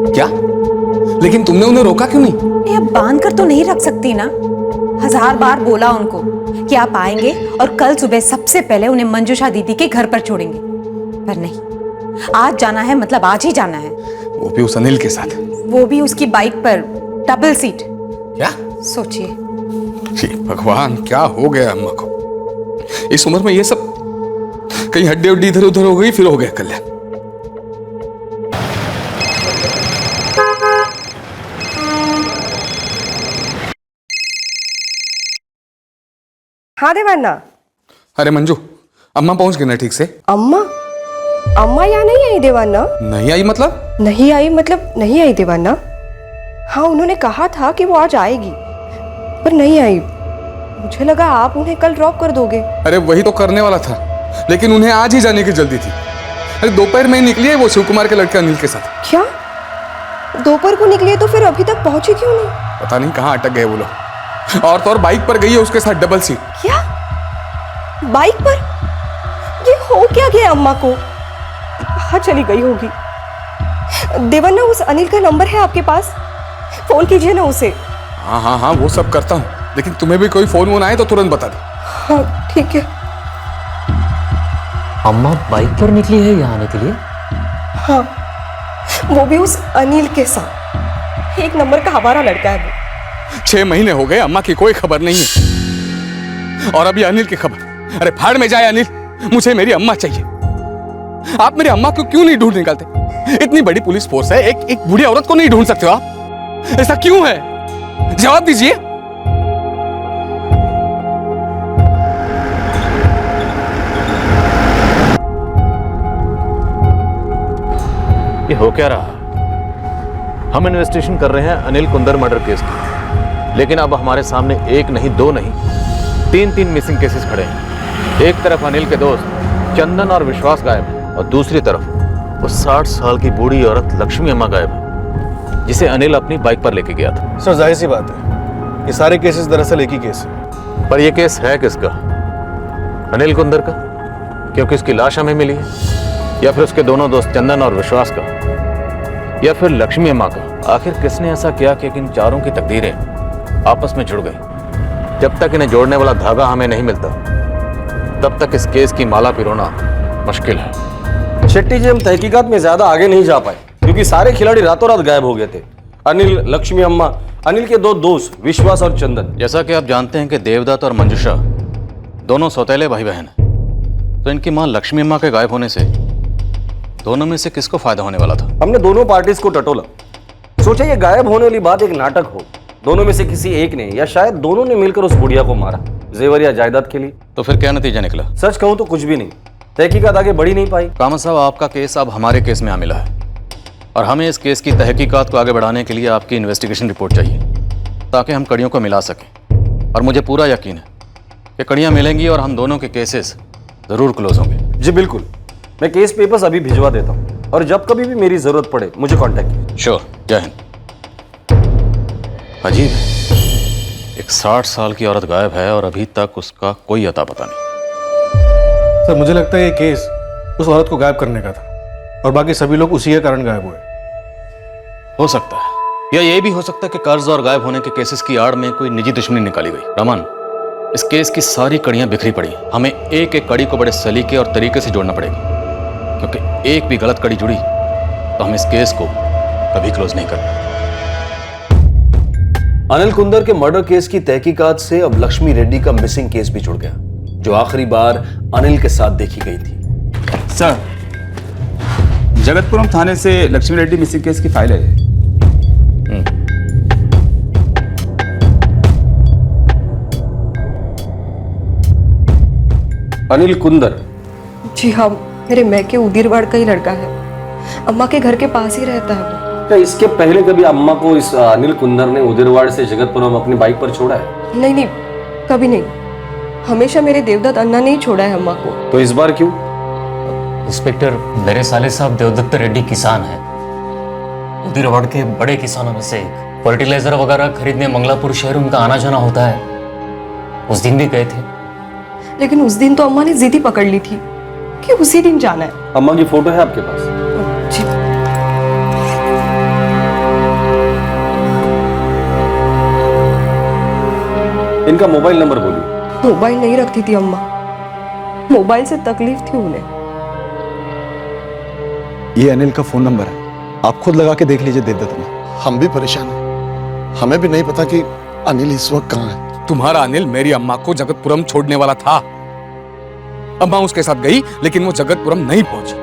क्या? लेकिन तुमने उन्हें रोका क्यों नहीं? ये अब बांध कर तो नहीं रख सकती ना। 1000 बार बोला उनको कि आप आएंगे और कल सुबह सबसे पहले उन्हें मंजूषा दीदी के घर पर छोड़ेंगे, पर नहीं, आज जाना है मतलब आज ही जाना है। वो भी उस अनिल के साथ? वो भी उसकी बाइक पर, डबल सीट। क्या सोचिए। हे भगवान, क्या हो गया अम्मा को? इस उम्र में ये सब, कहीं हड्डी उड्डी इधर उधर हो गई फिर हो गया कल्याण। हाँ देवाना। अरे मंजू, अम्मा पहुंच गई ना ठीक से? अम्मा यहाँ नहीं आई देवाना। नहीं आई मतलब? नहीं आई देवाना। हाँ, उन्होंने कहा था कि वो आज आएगी, पर नहीं आई। मुझे लगा आप उन्हें कल ड्रॉप कर दोगे। अरे वही तो करने वाला था, लेकिन उन्हें आज ही जाने की जल्दी थी। अरे दोपहर में निकली है वो शिव कुमार के लड़के अनिल के साथ। क्या? दोपहर को निकली है तो फिर अभी तक पहुंची क्यों नहीं? पता नहीं कहाँ अटक गए वो लोग। और तो और बाइक पर गई है उसके साथ, डबल सीट। क्या? बाइक पर? ये हो क्या गया अम्मा को? कहाँ चली गई होगी? देवन्ना, उस अनिल का नंबर है आपके पास? फोन कीजिए ना उसे। हाँ, वो सब करता हूँ, लेकिन तुम्हें भी कोई फोन वोन आए तो तुरंत बता दे। हाँ ठीक है। अम्मा बाइक पर निकली है यहाँ आने के लिए? हाँ, वो भी उस अनिल के साथ। 1 नंबर का हमारा लड़का है वो। 6 महीने हो गए, अम्मा की कोई खबर नहीं है, और अभी अनिल की खबर। अरे फाड़ में जाए अनिल, मुझे मेरी अम्मा चाहिए। आप मेरी अम्मा को क्यों नहीं ढूंढ निकालते? इतनी बड़ी पुलिस फोर्स है, एक बूढ़ी औरत को नहीं ढूंढ सकते हो आप? ऐसा क्यों है? जवाब दीजिए। ये हो क्या रहा? हम इन्वेस्टिगेशन कर रहे हैं अनिल कुंदर मर्डर केस की, लेकिन अब हमारे सामने 1 नहीं 2 नहीं 3 मिसिंग केसेस खड़े हैं। एक तरफ अनिल के दोस्त चंदन और विश्वास गायब है, और दूसरी तरफ वो 60 साल की बूढ़ी औरत लक्ष्मी अम्मा गायब है, जिसे अनिल अपनी बाइक पर लेके गया था। सर जाहिर सी बात है, ये सारे केसेस दरअसल एक ही केस है। पर ये केस है किसका? अनिल कुंदर का, क्योंकि उसकी लाश हमें मिली है, या फिर उसके दोनों दोस्त चंदन और विश्वास का, या फिर लक्ष्मी अम्मा का? आखिर किसने ऐसा किया कि इन चारों की तकदीरें आपस में जुड़ गई? जब तक इन्हें जोड़ने वाला धागा हमें नहीं मिलता, तब तक इस केस की माला पिरोना मुश्किल है। शेट्टी जी, हम तहकीकात में ज्यादा आगे नहीं जा पाए, क्योंकि सारे खिलाड़ी रातों रात गायब हो गए थे। अनिल, लक्ष्मी अम्मा, अनिल के 2 दोस्त विश्वास और चंदन। जैसा कि आप जानते हैं कि देवदत्त और मंजूषा दोनों सौतेले भाई बहन हैं, तो इनकी मां लक्ष्मी अम्मा के गायब होने से दोनों में से किसको फायदा होने वाला था? हमने दोनों पार्टीज को टटोला, सोचा ये गायब होने वाली बात एक नाटक हो, दोनों में से किसी एक ने या शायद दोनों ने मिलकर उस बुढ़िया को मारा, जेवर या जायदाद के लिए। तो फिर क्या नतीजा निकला? सच कहूं तो कुछ भी नहीं, तहकीकात आगे बढ़ी नहीं पाई। कामत साहब, आपका केस अब हमारे केस में आ मिला है, और हमें इस केस की तहकीकात को आगे बढ़ाने के लिए आपकी इन्वेस्टिगेशन रिपोर्ट चाहिए, ताकि हम कड़ियों को मिला सकें। और मुझे पूरा यकीन है कि कड़ियाँ मिलेंगी और हम दोनों के केसेस जरूर क्लोज होंगे। जी बिल्कुल, मैं केस पेपर्स अभी भिजवा देता हूँ, और जब कभी भी मेरी जरूरत पड़े मुझे कांटेक्ट कीजिए। श्योर। जय हिंद। अजीब है, एक 60 साल की औरत गायब है और अभी तक उसका कोई अता पता नहीं। सर मुझे लगता है ये केस उस औरत को गायब करने का था, और बाकी सभी लोग उसी के कारण गायब हुए। हो सकता है, या ये भी हो सकता है कि कर्ज और गायब होने के केसेस की आड़ में कोई निजी दुश्मनी निकाली गई। रमन, इस केस की सारी कड़ियां बिखरी पड़ी हैं, हमें एक एक कड़ी को बड़े सलीके और तरीके से जोड़ना पड़ेगा, क्योंकि एक भी गलत कड़ी जुड़ी तो हम इस केस को कभी क्लोज नहीं कर पाएंगे। अनिल कुंदर के मर्डर केस की तहकीकात से अब लक्ष्मी रेड्डी का मिसिंग केस भी जुड़ गया। जो आखिरी बार अनिल के साथ देखी गई थी। सर, जगतपुरम थाने से लक्ष्मी रेड्डी मिसिंग केस की फाइल है। अनिल कुंदर। जी हाँ, मेरे मैके उदीरवाड़ का ही लड़का है। अम्मा के घर के पास ही रहता है वो। क्या इसके पहले कभी अम्मा को इस अनिल कुंदर ने उदीरवाड़ से जगतपुरम अपनी बाइक पर छोड़ा है? नहीं नहीं, कभी नहीं। हमेशा मेरे देवदत्त अन्ना ने ही छोड़ा है अम्मा को। तो इस बार क्यों? इंस्पेक्टर, मेरे साले साहब देवदत्त रेड्डी किसान हैं, उदीरवाड़ के बड़े किसानों में से एक। फर्टिलाइजर वगैरह खरीदने मंगलापुर शहर उनका आना जाना होता है। उस दिन भी गए थे। लेकिन उस दिन तो अम्मा ने जिद ही पकड़ ली थी कि उसी दिन जाना है। अम्मा की फोटो है आपके पास? जी। इनका मोबाइल नंबर बोलिए। मोबाइल नहीं रखती थी अम्मा, मोबाइल से तकलीफ थी उन्हें। ये अनिल का फोन नंबर है, आप खुद लगा के देख लीजिए देवदत्त में। हम भी परेशान हैं, हमें भी नहीं पता कि अनिल इस वक्त कहाँ है। तुम्हारा अनिल मेरी अम्मा को जगतपुरम छोड़ने वाला था। अम्मा उसके साथ गई, लेकिन वो जगतपुरम नहीं पहुंची।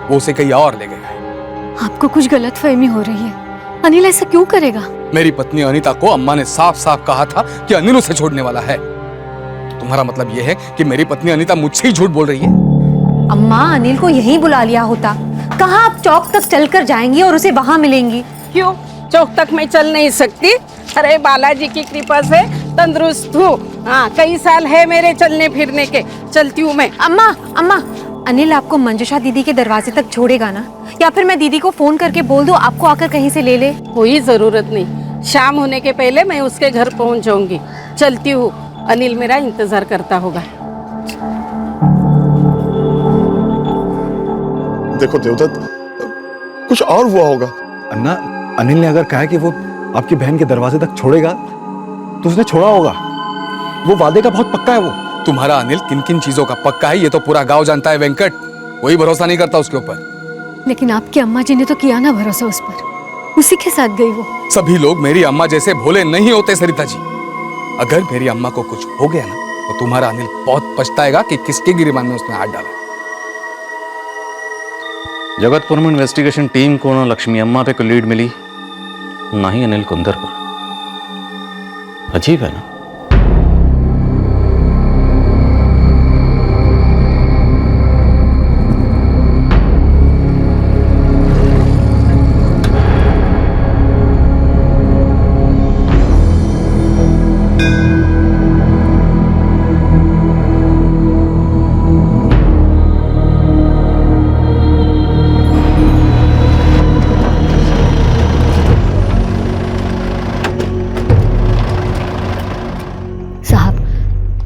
वो उसे कहीं और ले गया। आपको कुछ गलतफहमी हो रही है। अनिल ऐसा क्यों करेगा? मेरी पत्नी अनीता को अम्मा ने साफ साफ कहा था कि अनिल उसे छोड़ने वाला है। तो तुम्हारा मतलब यह है कि मेरी पत्नी अनीता मुझसे ही झूठ बोल रही है? अम्मा, अनिल को यहीं बुला लिया होता। कहाँ आप चौक तक चलकर जाएंगी और उसे वहां मिलेंगी? क्यों चौक तक मैं चल नहीं सकती? अरे बालाजी की कृपा से तंदुरुस्त हूँ। हाँ, कई साल है मेरे चलने फिरने के, चलती हूँ मैं। अम्मा, अम्मा, अनिल आपको मंजुषा दीदी के दरवाजे तक छोड़ेगा ना? या फिर मैं दीदी को फोन करके बोल दूं आपको आकर कहीं से ले ले? कोई जरूरत नहीं, शाम होने के पहले मैं उसके घर पहुँच जाऊंगी। चलती हूँ, अनिल मेरा इंतजार करता होगा। देखो देवदत्त, कुछ और हुआ होगा। अन्ना, अनिल ने अगर कहा कि वो आपकी बहन के दरवाजे तक छोड़ेगा तो उसने छोड़ा होगा। वो वादे का बहुत पक्का है। वो तुम्हारा अनिल किन किन चीजों का पक्का है ये तो पूरा गांव जानता है वेंकट। कोई भरोसा नहीं करता उसके ऊपर। लेकिन आपकी अम्मा जी ने तो किया ना भरोसा उस पर, उसी के साथ गई वो। सभी लोग मेरी अम्मा जैसे भोले नहीं होते सरिता जी। अगर मेरी अम्मा को कुछ हो गया ना तो तुम्हारा अनिल बहुत पछताएगा कि किसके गिरेबान में उसने हाथ डाला। जगतपुरम इन्वेस्टिगेशन टीम को ना लक्ष्मी अम्मा पे कोई लीड मिली, ना ही अनिल कुंदर पर। अजीब है ना?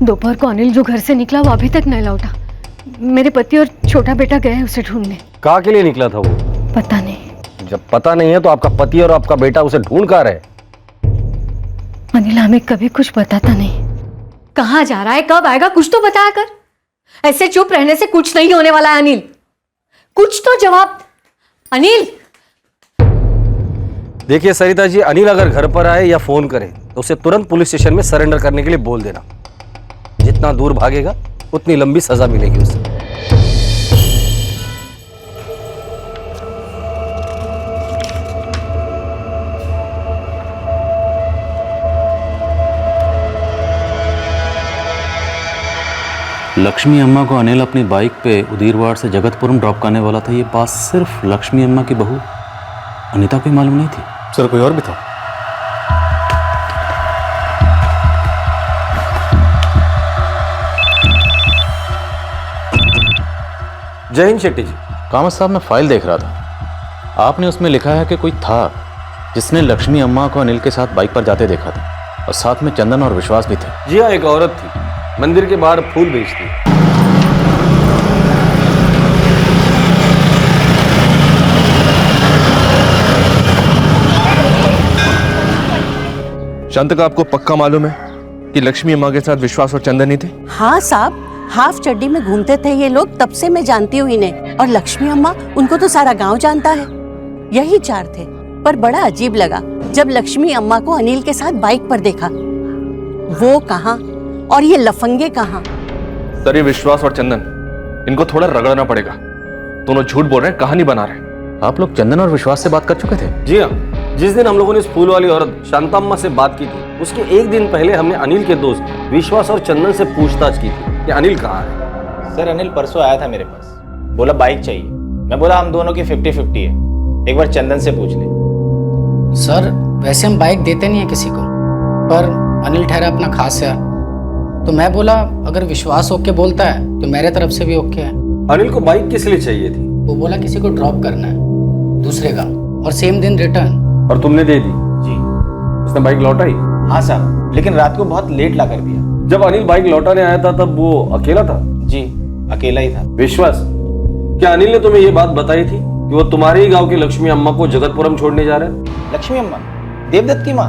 दोपहर को अनिल जो घर से निकला वो अभी तक नहीं लौटा। मेरे पति और छोटा बेटा गए उसे ढूंढने। कहाँ के लिए निकला था वो? पता नहीं। जब पता नहीं है तो आपका पति और आपका बेटा उसे ढूंढ कहाँ रहे? अनिल हमें कभी कुछ बताता नहीं। कहाँ जा रहा है, कब आएगा, कुछ तो बताया कर। ऐसे चुप रहने से कुछ नहीं होने वाला है अनिल। कुछ तो जवाब। अनिल, देखिए सरिता जी, अनिल अगर घर पर आए या फोन करे तो उसे तुरंत पुलिस स्टेशन में सरेंडर करने के लिए बोल देना। जितना दूर भागेगा उतनी लंबी सजा मिलेगी उसे। लक्ष्मी अम्मा को अनिल अपनी बाइक पे उदीरवाड़ से जगतपुरम ड्रॉप करने वाला था, ये बात सिर्फ लक्ष्मी अम्मा की बहू अनीता को मालूम नहीं थी। सर, कोई और भी था? जय हिंद शेट्टी जी। कामत साहब, मैं फाइल देख रहा था। आपने उसमें लिखा है कि कोई था जिसने लक्ष्मी अम्मा को अनिल के साथ बाइक पर जाते देखा था और साथ में चंदन और विश्वास भी थे। जी हाँ, एक औरत थी, मंदिर के बाहर फूल बेचती। शांता, आपको पक्का मालूम है कि लक्ष्मी अम्मा के साथ विश्वास और चंदन ही थे? हाँ साहब, हाफ चड्डी में घूमते थे ये लोग, तब से मैं जानती हूँ इन्हें। और लक्ष्मी अम्मा, उनको तो सारा गांव जानता है। यही चार थे। पर बड़ा अजीब लगा जब लक्ष्मी अम्मा को अनिल के साथ बाइक पर देखा। वो कहाँ और ये लफंगे कहाँ? सर ये विश्वास और चंदन, इनको थोड़ा रगड़ना पड़ेगा। दोनों झूठ बोल रहे हैं, कहानी बना रहे हैं। आप लोग चंदन और विश्वास से बात कर चुके थे? जी हाँ, जिस दिन हम लोगों ने इस फूल वाली औरत शांताम्मा से बात की थी, उसके एक दिन पहले हमने अनिल के दोस्त विश्वास और चंदन से पूछताछ की थी कि अनिल कहाँ है। सर अनिल परसों आया था मेरे पास, बोला बाइक चाहिए। मैं बोला हम दोनों की 50-50 है, एक बार चंदन से पूछ ले। सर वैसे हम बाइक देते नहीं है किसी को, पर अनिल ठहरा अपना खास यार, तो मैं बोला अगर विश्वास ओके बोलता है तो मेरे तरफ से भी ओके है। अनिल को बाइक किस लिए चाहिए थी? वो बोला किसी को ड्रॉप करना है दूसरे गांव और सेम दिन रिटर्न। और तुमने दे दी? जी। उसने बाइक लौटाई? हाँ साहब, लेकिन रात को बहुत लेट ला कर दिया। जब अनिल बाइक लौटाने आया था तब वो अकेला था? जी अकेला ही था। विश्वास, क्या अनिल ने तुम्हें ये बात बताई थी कि वो तुम्हारे ही गांव की लक्ष्मी अम्मा को जगतपुरम छोड़ने जा रहे हैं? लक्ष्मी अम्मा? देवदत्त की माँ?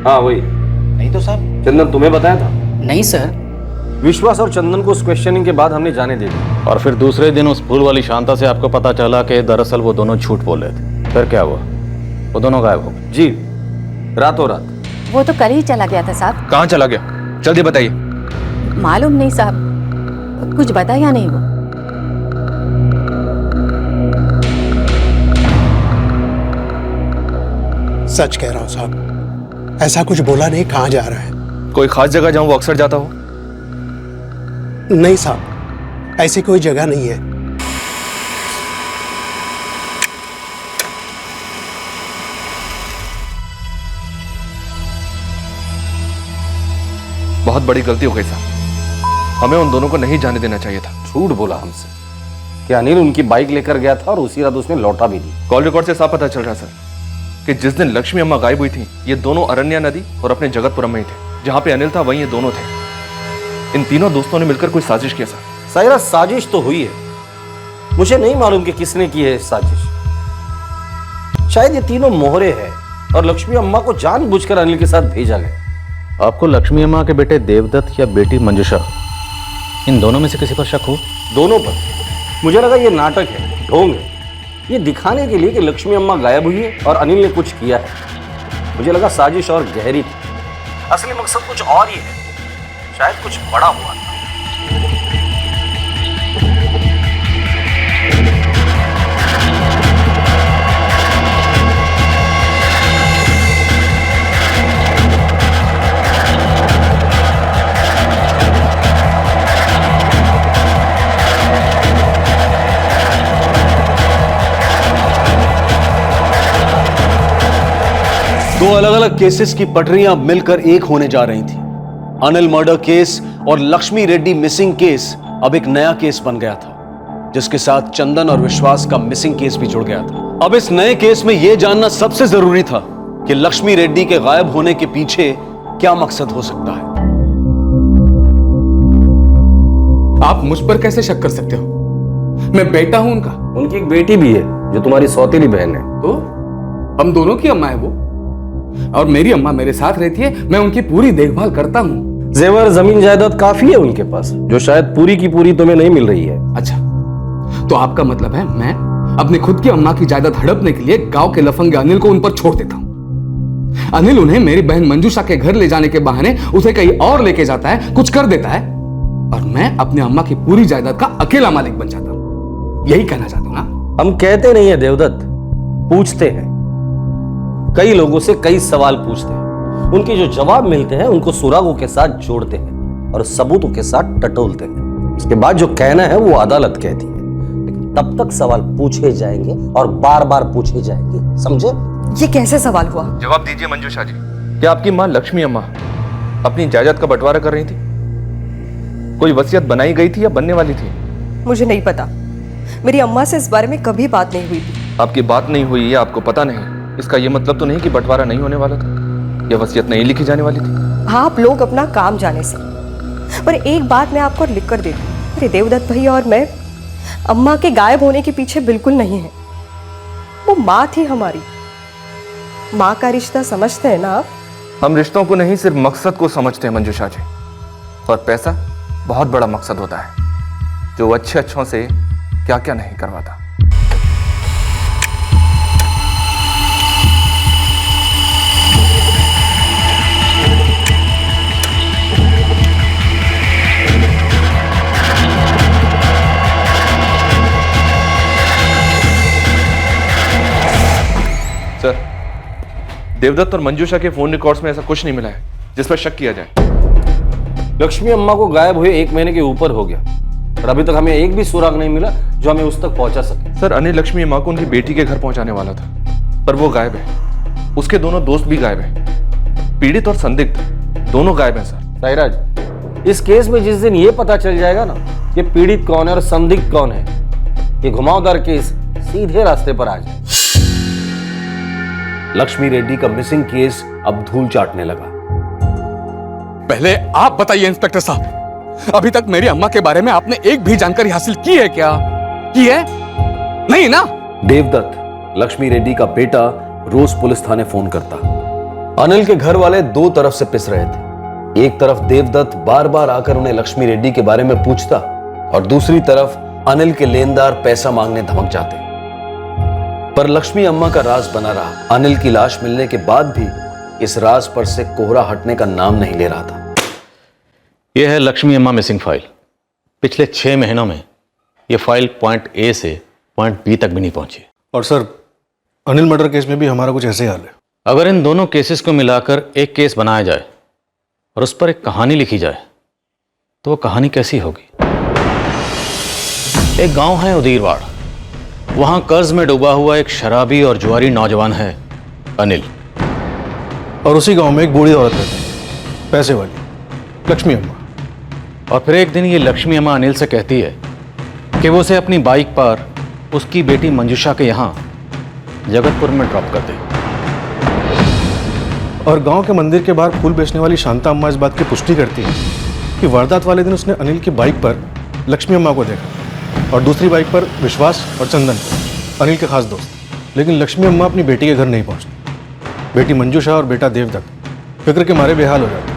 हाँ वही। नहीं तो साहब। चंदन तुम्हें बताया था? नहीं सर। विश्वास और चंदन को उस क्वेश्चनिंग के बाद हमने जाने दे दिया। और फिर दूसरे दिन उस फूल वाली शांता से आपको पता चला कि दरअसल वो दोनों झूठ बोल रहे थे। फिर क्या हुआ? वो दोनों गायब हो गए? जी, रातों रात। वो तो कल ही चला गया था साहब। कहाँ चला गया? जल्दी बताइए। मालूम नहीं साहब, कुछ बताया नहीं वो। सच कह रहा हूं साहब, ऐसा कुछ बोला नहीं। कहाँ जा रहा है? कोई खास जगह जहां वो अक्सर जाता हो? नहीं साहब, ऐसी कोई जगह नहीं है। बहुत बड़ी गलती हो गई साहब, हमें उन दोनों को नहीं जाने देना चाहिए था। झूठ बोला हमसे कि अनिल उनकी बाइक लेकर गया था और उसी रात उसने लौटा भी दी। कॉल रिकॉर्ड से साफ पता चल रहा सर कि जिस दिन लक्ष्मी अम्मा गायब हुई थी, ये दोनों अरण्या नदी और अपने जगतपुरम में ही थे। जहां पे अनिल था वहीं ये दोनों थे। इन तीनों दोस्तों ने मिलकर कोई साजिश किया सर। सायरा, साजिश तो हुई है, मुझे नहीं मालूम कि किसने की है साजिश। शायद ये तीनों मोहरे हैं और लक्ष्मी अम्मा को जानबूझकर अनिल के साथ भेजा गया। आपको लक्ष्मी अम्मा के बेटे देवदत्त या बेटी मंजुषा, इन दोनों में से किसी पर शक हो? दोनों पर। मुझे लगा ये नाटक है, ढोंग है, ये दिखाने के लिए कि लक्ष्मी अम्मा गायब हुई है और अनिल ने कुछ किया है। मुझे लगा साजिश और गहरी थी, असली मकसद कुछ और ही है, शायद कुछ बड़ा हुआ था। दो अलग अलग केसेस की पटरियां मिलकर एक होने जा रही थी। अनिल मर्डर केस और लक्ष्मी रेड्डी मिसिंग केस अब एक नया केस बन गया था, जिसके साथ चंदन और विश्वास का मिसिंग केस भी जुड़ गया था। अब इस नए केस में यह जानना सबसे जरूरी था कि लक्ष्मी रेड्डी के गायब होने के पीछे क्या मकसद हो सकता है। आप मुझ पर कैसे शक कर सकते हो? मैं बेटा हूं उनका। उनकी एक बेटी भी है जो तुम्हारी सौतेली बहन है। तो हम दोनों की अम्मा है वो, और मेरी अम्मा मेरे साथ रहती है, मैं उनकी पूरी देखभाल करता हूँ। जेवर जमीन जायदाद काफी है उनके पास, जो शायद पूरी की पूरी तुम्हें नहीं मिल रही है। अच्छा, तो आपका मतलब है मैं अपनी खुद की अम्मा की जायदाद हड़पने के लिए गांव के लफंगे अनिल को उन पर छोड़ देता हूँ। अनिल उन्हें मेरी बहन मंजूषा के घर ले जाने के बहाने उसे कहीं और लेके जाता है, कुछ कर देता है, और मैं अपनी अम्मा की पूरी जायदाद का अकेला मालिक बन जाता हूँ। यही कहना चाहता हूँ ना? हम कहते नहीं है देवदत्त, पूछते हैं। कई लोगों से कई सवाल पूछते हैं, उनके जो जवाब मिलते हैं उनको सुरागों के साथ जोड़ते हैं और सबूतों के साथ टटोलते हैं। उसके बाद जो कहना है वो अदालत कहती है, लेकिन तब तक सवाल पूछे जाएंगे और बार बार पूछे जाएंगे, समझे? ये कैसे सवाल हुआ? जवाब दीजिए मंजूषा जी, क्या आपकी माँ लक्ष्मी अम्मा अपनी जायदाद का बंटवारा कर रही थी? कोई वसीयत बनाई गई थी या बनने वाली थी? मुझे नहीं पता, मेरी अम्मा से इस बारे में कभी बात नहीं हुई थी। आपकी बात नहीं हुई या आपको पता नहीं, इसका यह मतलब तो नहीं कि बंटवारा नहीं होने वाला था या वसीयत नहीं लिखी जाने वाली थी। आप लोग अपना काम जाने से, पर एक बात मैं आपको लिख कर देती हूँ, मेरे देवदत्त भैया और मैं अम्मा के गायब होने के पीछे बिल्कुल नहीं है। वो माँ थी हमारी, माँ का रिश्ता समझते हैं ना आप? हम रिश्तों को नहीं, सिर्फ मकसद को समझते हैं मंजूषा जी, और पैसा बहुत बड़ा मकसद होता है जो अच्छे अच्छों से क्या क्या नहीं करवाता। देवदत्त और मंजूषा के फोन रिकॉर्ड्स में ऐसा कुछ नहीं मिला है जिस पर शक किया जाए। लक्ष्मी अम्मा को गायब हुए 1 महीने के ऊपर हो गया और अभी तक हमें एक भी सुराग नहीं मिला जो हमें उस तक पहुंचा सके। सर, अनिल लक्ष्मी अम्मा को उनकी बेटी के घर पहुंचाने वाला था, पर वो गायब है। उसके दोनों दोस्त भी गायब हैं। पीड़ित और संदिग्ध दोनों गायब हैं सर। साईराज, इस केस में जिस दिन ये पता चल जाएगा ना कि पीड़ित कौन है और संदिग्ध कौन है, ये घुमावदार केस सीधे रास्ते पर आ जाए। लक्ष्मी रेड्डी का मिसिंग केस अब धूल चाटने लगा। पहले आप बताइए इंस्पेक्टर साहब, अभी तक मेरी अम्मा के बारे में आपने एक भी जानकारी हासिल की है क्या? की है? नहीं ना? देवदत्त, लक्ष्मी रेड्डी का बेटा, रोज पुलिस थाने फोन करता। अनिल के घर वाले दो तरफ से पिस रहे थे। एक तरफ देवदत्त बार बार आकर उन्हें लक्ष्मी रेड्डी के बारे में पूछता और दूसरी तरफ अनिल के लेनदार पैसा मांगने धमक जाते। पर लक्ष्मी अम्मा का राज बना रहा। अनिल की लाश मिलने के बाद भी इस राज पर से कोहरा हटने का नाम नहीं ले रहा था। यह है लक्ष्मी अम्मा मिसिंग फाइल। पिछले 6 महीनों में यह फाइल पॉइंट ए से पॉइंट बी तक भी नहीं पहुंची। और सर, अनिल मर्डर केस में भी हमारा कुछ ऐसे हाल है। अगर इन दोनों केसेस को मिलाकर एक केस बनाया जाए और उस पर एक कहानी लिखी जाए तो वो कहानी कैसी होगी? एक गांव है उदीरवाड़, वहां कर्ज में डूबा हुआ एक शराबी और जुआरी नौजवान है अनिल। और उसी गांव में एक बूढ़ी औरत रहती है, पैसे वाली, लक्ष्मी अम्मा। और फिर एक दिन ये लक्ष्मी अम्मा अनिल से कहती है कि वो उसे अपनी बाइक पर उसकी बेटी मंजूषा के यहाँ जगतपुर में ड्रॉप कर दे। और गांव के मंदिर के बाहर फूल बेचने वाली शांता अम्मा इस बात की पुष्टि करती है कि वारदात वाले दिन उसने अनिल की बाइक पर लक्ष्मी अम्मा को देखा और दूसरी बाइक पर विश्वास और चंदन, अनिल के खास दोस्त। लेकिन लक्ष्मी अम्मा अपनी बेटी के घर नहीं पहुंचती। बेटी मंजूषा और बेटा देवदत्त फिक्र के मारे बेहाल हो जाते।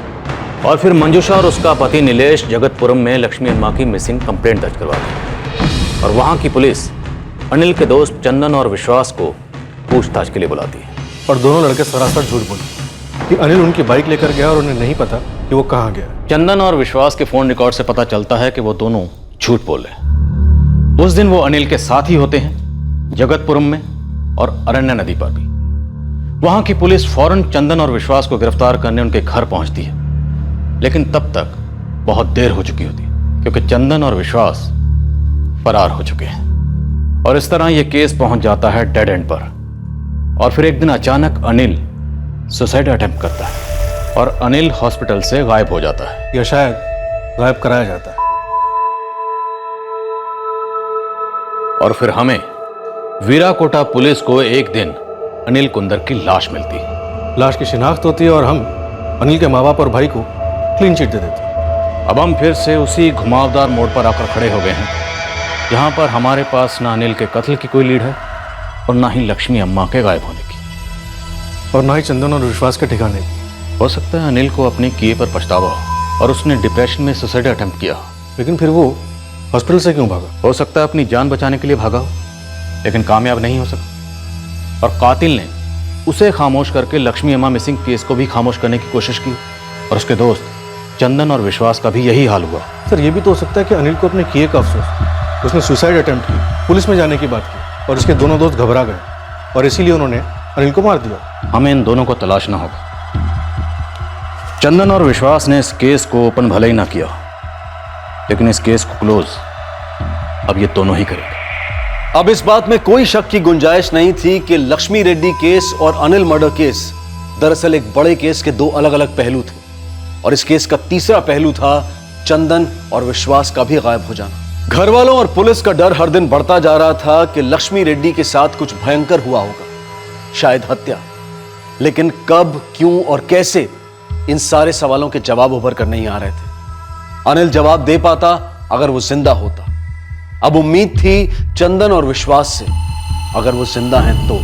और फिर मंजूषा और उसका पति नीलेश जगतपुरम में लक्ष्मी अम्मा की मिसिंग कंप्लेंट दर्ज करवाती और वहां की पुलिस अनिल के दोस्त चंदन और विश्वास को पूछताछ के लिए बुलाती है। और दोनों लड़के सरासर झूठ बोले कि अनिल उनकी बाइक लेकर गया और उन्हें नहीं पता कि वो कहाँ गया। चंदन और विश्वास के फोन रिकॉर्ड से पता चलता है कि वो दोनों झूठ बोल रहे हैं। उस दिन वो अनिल के साथ ही होते हैं जगतपुरम में और अरण्या नदी पर भी। वहां की पुलिस फौरन चंदन और विश्वास को गिरफ्तार करने उनके घर पहुंचती है, लेकिन तब तक बहुत देर हो चुकी होती है क्योंकि चंदन और विश्वास फरार हो चुके हैं। और इस तरह यह केस पहुंच जाता है डेड एंड पर। और फिर एक दिन अचानक अनिल सुसाइड अटेम्प्ट करता है और अनिल हॉस्पिटल से गायब हो जाता है, या शायद गायब कराया जाता है। और फिर हमें वीराकोटा पुलिस को एक दिन अनिल कुंदर की लाश मिलती है। लाश की शिनाख्त होती है और हम अनिल के माँ बाप और भाई को क्लीन चिट दे देते हैं। अब हम फिर से उसी घुमावदार मोड़ पर आकर खड़े हो गए हैं जहां पर हमारे पास ना अनिल के कत्ल की कोई लीड है और ना ही लक्ष्मी अम्मा के गायब होने की, और ना ही चंदन और विश्वास के ठिकाने की। हो सकता है अनिल को अपने किए पर पछतावा हो और उसने डिप्रेशन में सुसाइड अटेम्प्ट किया। लेकिन फिर वो हॉस्पिटल से क्यों भागा? हो सकता है अपनी जान बचाने के लिए भागा हो, लेकिन कामयाब नहीं हो सका। और कातिल ने उसे खामोश करके लक्ष्मी अम्मा मिसिंग केस को भी खामोश करने की कोशिश की और उसके दोस्त चंदन और विश्वास का भी यही हाल हुआ। सर, ये भी तो हो सकता है कि अनिल को अपने किए का अफसोस, उसने सुसाइड अटेम्प्ट की, पुलिस में जाने की बात की और उसके दोनों दोस्त घबरा गए और इसीलिए उन्होंने अनिल को मार दिया। हमें इन दोनों को तलाशना होगा। चंदन और विश्वास ने इस केस को ओपन भले ही ना किया, लेकिन इस केस को क्लोज अब ये दोनों ही करेंगे। अब इस बात में कोई शक की गुंजाइश नहीं थी कि लक्ष्मी रेड्डी केस और अनिल मर्डर केस दरअसल एक बड़े केस के दो अलग अलग पहलू थे। और इस केस का तीसरा पहलू था चंदन और विश्वास का भी गायब हो जाना। घर वालों और पुलिस का डर हर दिन बढ़ता जा रहा था कि लक्ष्मी रेड्डी के साथ कुछ भयंकर हुआ होगा, शायद हत्या। लेकिन कब, क्यों और कैसे, इन सारे सवालों के जवाब उभर कर नहीं आ रहे थे। अनिल जवाब दे पाता अगर वो जिंदा होता। अब उम्मीद थी चंदन और विश्वास से, अगर वो जिंदा हैं तो।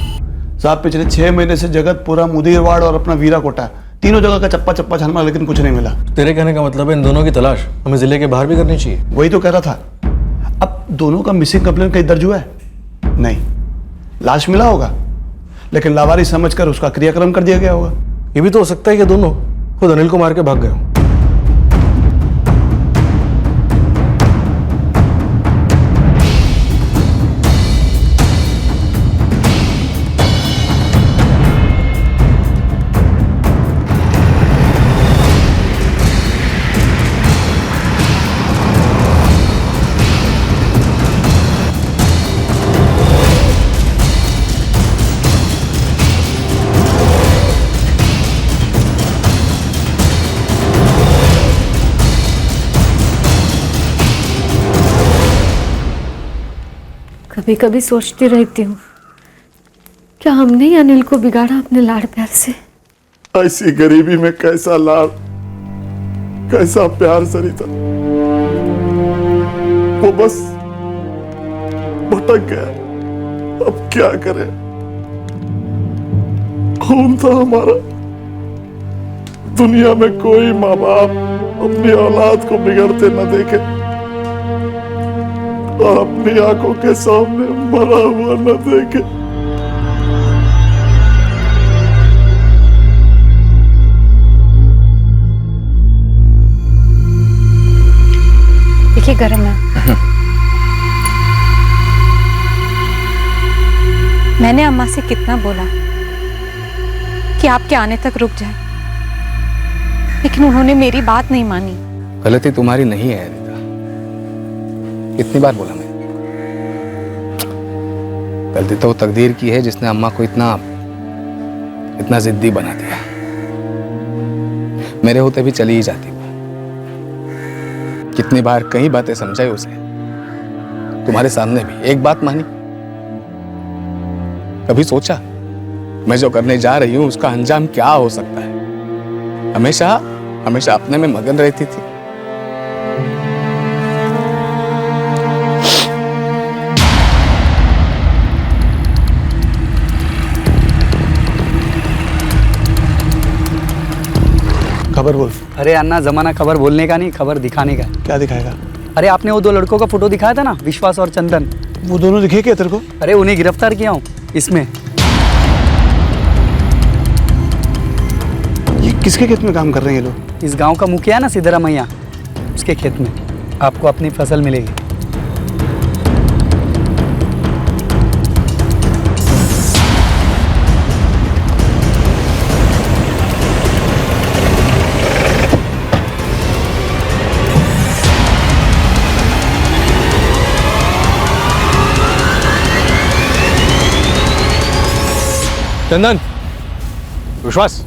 साहब, पिछले 6 महीने से जगतपुरा, मुदीरवाड़ और अपना वीराकोटा, तीनों जगह का चप्पा चप्पा छाना, लेकिन कुछ नहीं मिला। तेरे कहने का मतलब है इन दोनों की तलाश हमें जिले के बाहर भी करनी चाहिए? वही तो कह रहा था। अब दोनों का मिसिंग कंप्लेंट कहीं दर्ज हुआ है? नहीं। लाश मिला होगा, लेकिन लावारिस समझकर उसका क्रियाक्रम कर दिया गया होगा। ये भी तो हो सकता है कि दोनों खुद अनिल को मार के भाग गए हों। कभी कभी सोचती रहती हूँ, क्या हमने ही अनिल को बिगाड़ा अपने लाड़ प्यार से? ऐसी गरीबी में कैसा लाड़, कैसा प्यार सरिता। वो बस भटक गया, अब क्या करे। खून था हमारा। दुनिया में कोई माँ बाप अपनी औलाद को बिगड़ते न देखे और अपनी आंखों के सामने मरा हुआ न देखे। देखिए गरम है। मैंने अम्मा से कितना बोला कि आपके आने तक रुक जाए, लेकिन उन्होंने मेरी बात नहीं मानी। गलती तुम्हारी नहीं है अनिता, कितनी बार बोला मैं। गलती तो तकदीर की है जिसने अम्मा को इतना जिद्दी बना दिया। मेरे होते भी चली ही जाती। कितनी बार कई बातें समझाई उसे, तुम्हारे सामने भी एक बात मानी। कभी सोचा मैं जो करने जा रही हूं उसका अंजाम क्या हो सकता है? हमेशा अपने में मगन रहती थी। खबर बोल। अरे अन्ना, जमाना खबर बोलने का नहीं, खबर दिखाने का। क्या दिखाएगा? अरे आपने वो 2 लड़कों का फोटो दिखाया था ना, विश्वास और चंदन। वो दोनों दिखे क्या तेरे को? अरे उन्हें गिरफ्तार किया हूँ इसमें। ये किसके खेत में काम कर रहे हैं ये लोग? इस गांव का मुखिया है ना सिद्धरामैया, उसके खेत में। आपको अपनी फसल मिलेगी। चंदन, विश्वास।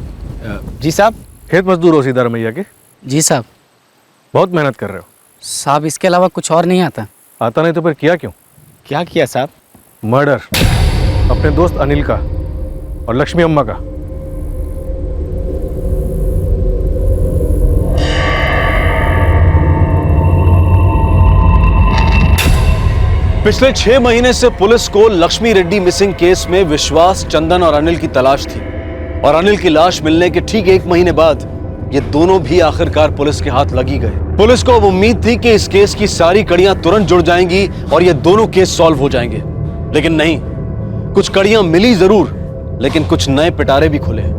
जी साहब। खेत मजदूर हो सिद्धारमैया के? जी साहब। बहुत मेहनत कर रहे हो साहब, इसके अलावा कुछ और नहीं आता। आता नहीं तो फिर किया क्यों? क्या किया साहब? मर्डर अपने दोस्त अनिल का और लक्ष्मी अम्मा का। पिछले 6 महीने से पुलिस को लक्ष्मी रेड्डी मिसिंग केस में विश्वास, चंदन और अनिल की तलाश थी, और अनिल की लाश मिलने के ठीक 1 महीने बाद ये दोनों भी आखिरकार पुलिस के हाथ लगी गए। पुलिस को अब उम्मीद थी कि इस केस की सारी कड़ियां तुरंत जुड़ जाएंगी और ये दोनों केस सॉल्व हो जाएंगे, लेकिन नहीं। कुछ कड़ियां मिली जरूर, लेकिन कुछ नए पिटारे भी खुले।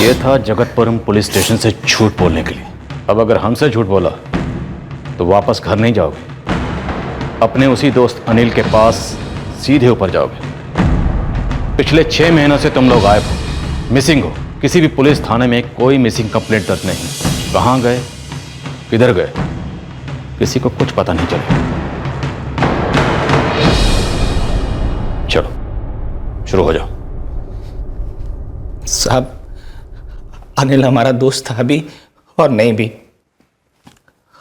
ये था जगतपुरम पुलिस स्टेशन से झूठ बोलने के लिए। अब अगर हमसे झूठ बोला तो वापस घर नहीं जाओगे, अपने उसी दोस्त अनिल के पास सीधे ऊपर जाओगे। पिछले 6 महीनों से तुम लोग गायब हो, मिसिंग हो। किसी भी पुलिस थाने में कोई मिसिंग कंप्लेंट दर्ज नहीं। कहाँ गए, किधर गए, किसी को कुछ पता नहीं चला। चलो शुरू हो जाओ। साहब, अनिल हमारा दोस्त था भी और नहीं भी।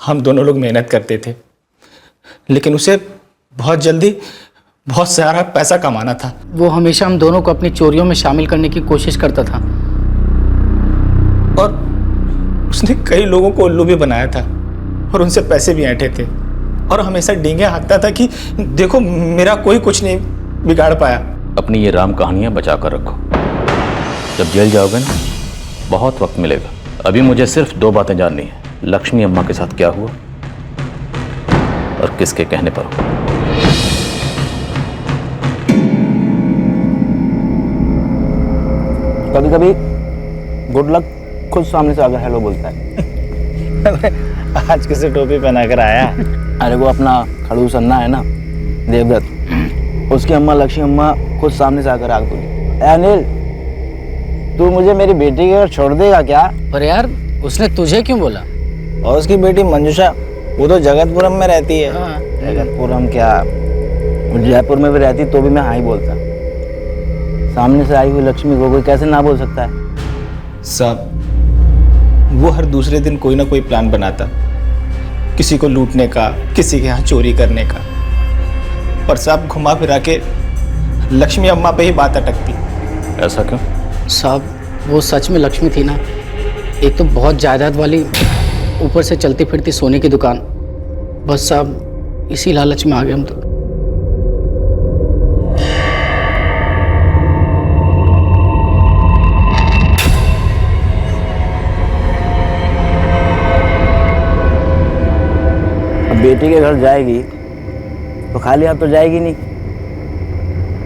हम दोनों लोग मेहनत करते थे, लेकिन उसे बहुत जल्दी बहुत सारा पैसा कमाना था। वो हमेशा हम दोनों को अपनी चोरियों में शामिल करने की कोशिश करता था, और उसने कई लोगों को उल्लू भी बनाया था और उनसे पैसे भी ऐंठे थे, और हमेशा डींगे हाँकता था कि देखो मेरा कोई कुछ नहीं बिगाड़ पाया। अपनी ये राम कहानियां बचा कर रखो। जब जेल जाओगे ना, बहुत वक्त मिलेगा। अभी मुझे सिर्फ 2 बातें जाननी है, लक्ष्मी अम्मा के साथ क्या हुआ और किसके कहने पर हुआ। कभी कभी गुड लक खुद सामने से आकर हेलो बोलता है। आज किसी टोपी पहना कर आया। अरे वो अपना खड़ूस अन्ना है ना, देवदत्त, उसकी अम्मा लक्ष्मी अम्मा खुद सामने से आकर आग बोली, अनिल तू मुझे मेरी बेटी के घर छोड़ देगा क्या? पर यार उसने तुझे क्यों बोला? और उसकी बेटी मंजूषा, वो तो जगतपुरम में रहती है। जगतपुरम क्या, वो जयपुर में भी रहती तो भी मैं हाँ ही बोलता। सामने से आई हुई लक्ष्मी को कोई कैसे ना बोल सकता है? साहब, वो हर दूसरे दिन कोई ना कोई प्लान बनाता, किसी को लूटने का, किसी के यहाँ चोरी करने का, और साहब घुमा फिरा के लक्ष्मी अम्मा पे ही बात अटकती। ऐसा क्यों? साहब वो सच में लक्ष्मी थी ना? एक तो बहुत जायदाद वाली, ऊपर से चलती फिरती सोने की दुकान। बस साहब इसी लालच में आ गए हम तो। अब बेटी के घर जाएगी तो खाली हाथ तो जाएगी नहीं।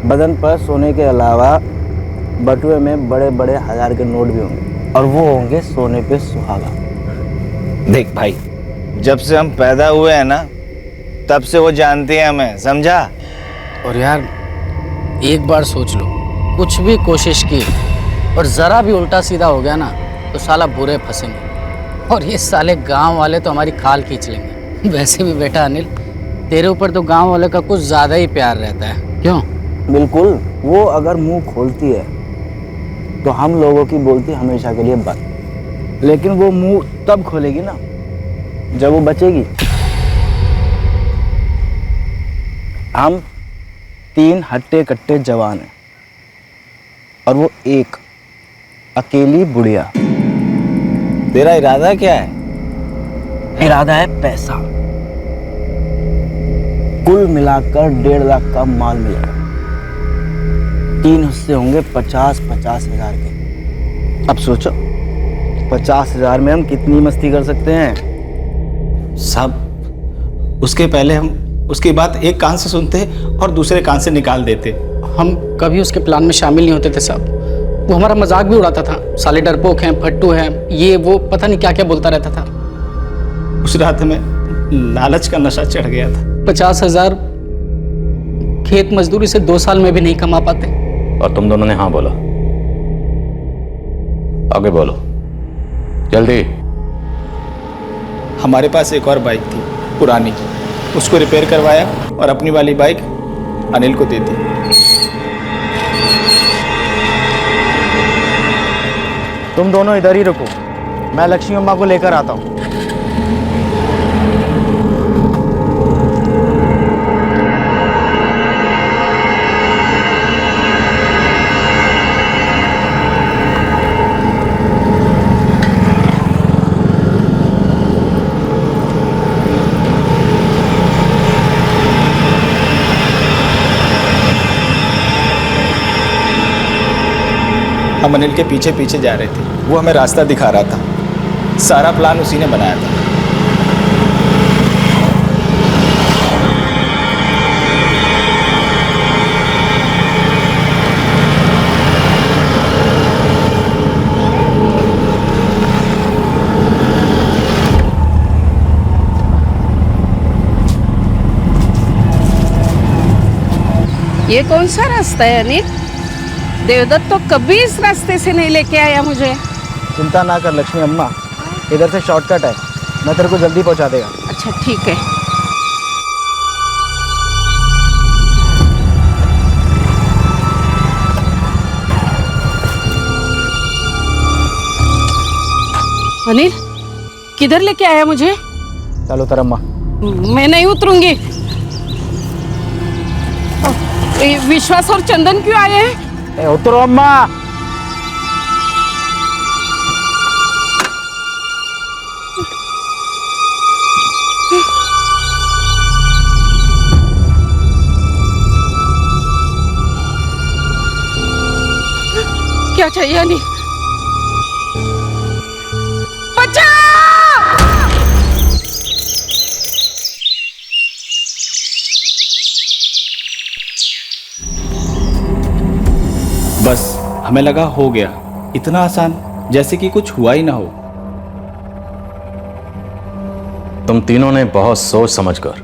बदन पर सोने के अलावा बटुए में बड़े बड़े 1000 के नोट भी होंगे, और वो होंगे सोने पे सुहागा। देख भाई, जब से हम पैदा हुए हैं ना, तब से वो जानती है हमें, समझा? और यार एक बार सोच लो, कुछ भी कोशिश की और ज़रा भी उल्टा सीधा हो गया ना तो साला बुरे फंसेंगे, और ये साले गांव वाले तो हमारी खाल खींच लेंगे। वैसे भी बेटा अनिल, तेरे ऊपर तो गांव वाले का कुछ ज़्यादा ही प्यार रहता है, क्यों? बिल्कुल। वो अगर मुंह खोलती है तो हम लोगों की बोलती हमेशा के लिए बंद, लेकिन वो मुंह तब खोलेगी ना जब वो बचेगी। हम 3 हट्टे कट्टे जवान हैं और वो एक अकेली बुढ़िया। तेरा इरादा क्या है? इरादा है पैसा। कुल मिलाकर 1.5 लाख का माल मिलेगा। 3 हिस्से होंगे 50-50 हजार के। अब सोचो 50 हजार में हम कितनी मस्ती कर सकते हैं? साहब, उसके पहले हम उसकी बात एक कान से सुनते और दूसरे कान से निकाल देते। हम कभी उसके प्लान में शामिल नहीं होते थे साहब। वो हमारा मजाक भी उड़ाता था, साले डरपोक हैं, फट्टू हैं, ये वो पता नहीं क्या क्या बोलता रहता था। उस रात में लालच का नशा चढ़ गया था। 50,000 खेत मजदूरी से 2 साल में भी नहीं कमा पाते। और तुम दोनों ने हाँ बोला। आगे बोलो जल्दी। हमारे पास एक और बाइक थी पुरानी, उसको रिपेयर करवाया और अपनी वाली बाइक अनिल को दे दी। तुम दोनों इधर ही रुको, मैं लक्ष्मी अम्मा को लेकर आता हूँ। हम अनिल के पीछे पीछे जा रहे थे, वो हमें रास्ता दिखा रहा था। सारा प्लान उसी ने बनाया था। ये कौन सा रास्ता है अनिल? देवदत्त तो कभी इस रास्ते से नहीं लेके आया मुझे। चिंता ना कर लक्ष्मी अम्मा, इधर से शॉर्टकट है, मैं तेरे को जल्दी पहुंचा देगा। अच्छा ठीक है। अनिल किधर लेके आया मुझे? चलो उतर अम्मा। मैं नहीं उतरूंगी। विश्वास और चंदन क्यों आए हैं? उतरो अम्मा। क्या चाहिए अनिल? बस हमें लगा हो गया, इतना आसान, जैसे कि कुछ हुआ ही ना हो। तुम तीनों ने बहुत सोच समझकर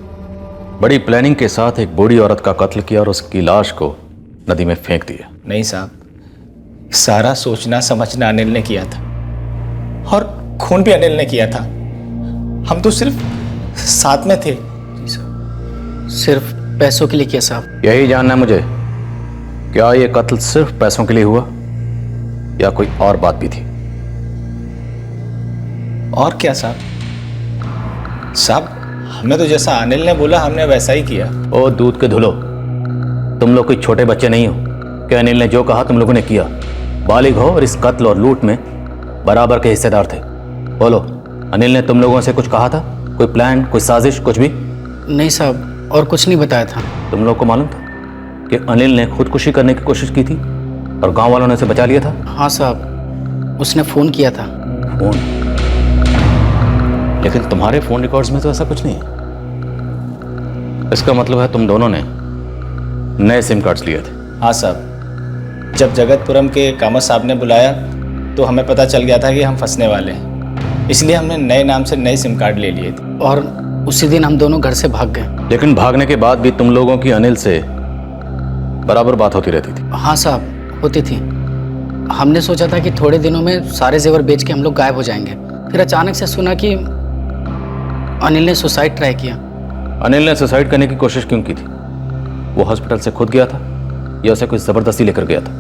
बड़ी प्लानिंग के साथ एक बूढ़ी औरत का कत्ल किया और उसकी लाश को नदी में फेंक दिया। नहीं साहब, सारा सोचना समझना अनिल ने किया था और खून भी अनिल ने किया था। हम तो सिर्फ साथ में थे। सिर्फ पैसों के लिए किया साहब? यही जानना है मुझे, क्या ये कत्ल सिर्फ पैसों के लिए हुआ या कोई और बात भी थी? और क्या साहब? साहब, हमें तो जैसा अनिल ने बोला हमने वैसा ही किया। ओ दूध के धुलो, तुम लोग कोई छोटे बच्चे नहीं हो कि अनिल ने जो कहा तुम लोगों ने किया। बालिग हो और इस कत्ल और लूट में बराबर के हिस्सेदार थे। बोलो, अनिल ने तुम लोगों से कुछ कहा था? कोई प्लान, कोई साजिश, कुछ भी? नहीं साहब, और कुछ नहीं बताया था। तुम लोग को मालूम था कि अनिल ने खुदकुशी करने की कोशिश की थी और गांव वालों ने उसे बचा लिया था? हाँ साहब, उसने फोन किया था। फोन? लेकिन तुम्हारे फोन रिकॉर्ड्स में तो ऐसा कुछ नहीं है। इसका मतलब है तुम दोनों ने नए सिम कार्ड्स लिए थे? हाँ साहब, जब जगतपुरम के कामत साहब ने बुलाया तो हमें पता चल गया था कि हम फंसने वाले हैं, इसलिए हमने नए नाम से नए सिम कार्ड ले लिए थे। और उसी दिन हम दोनों घर से भाग गए। लेकिन भागने के बाद भी तुम लोगों की अनिल से बराबर बात होती रहती थी? हाँ साहब, होती थी। हमने सोचा था कि थोड़े दिनों में सारे जेवर बेच के हम लोग गायब हो जाएंगे। फिर अचानक से सुना कि अनिल ने सुसाइड ट्राई किया। अनिल ने सुसाइड करने की कोशिश क्यों की थी? वो हॉस्पिटल से खुद गया था या उसे कोई जबरदस्ती लेकर गया था?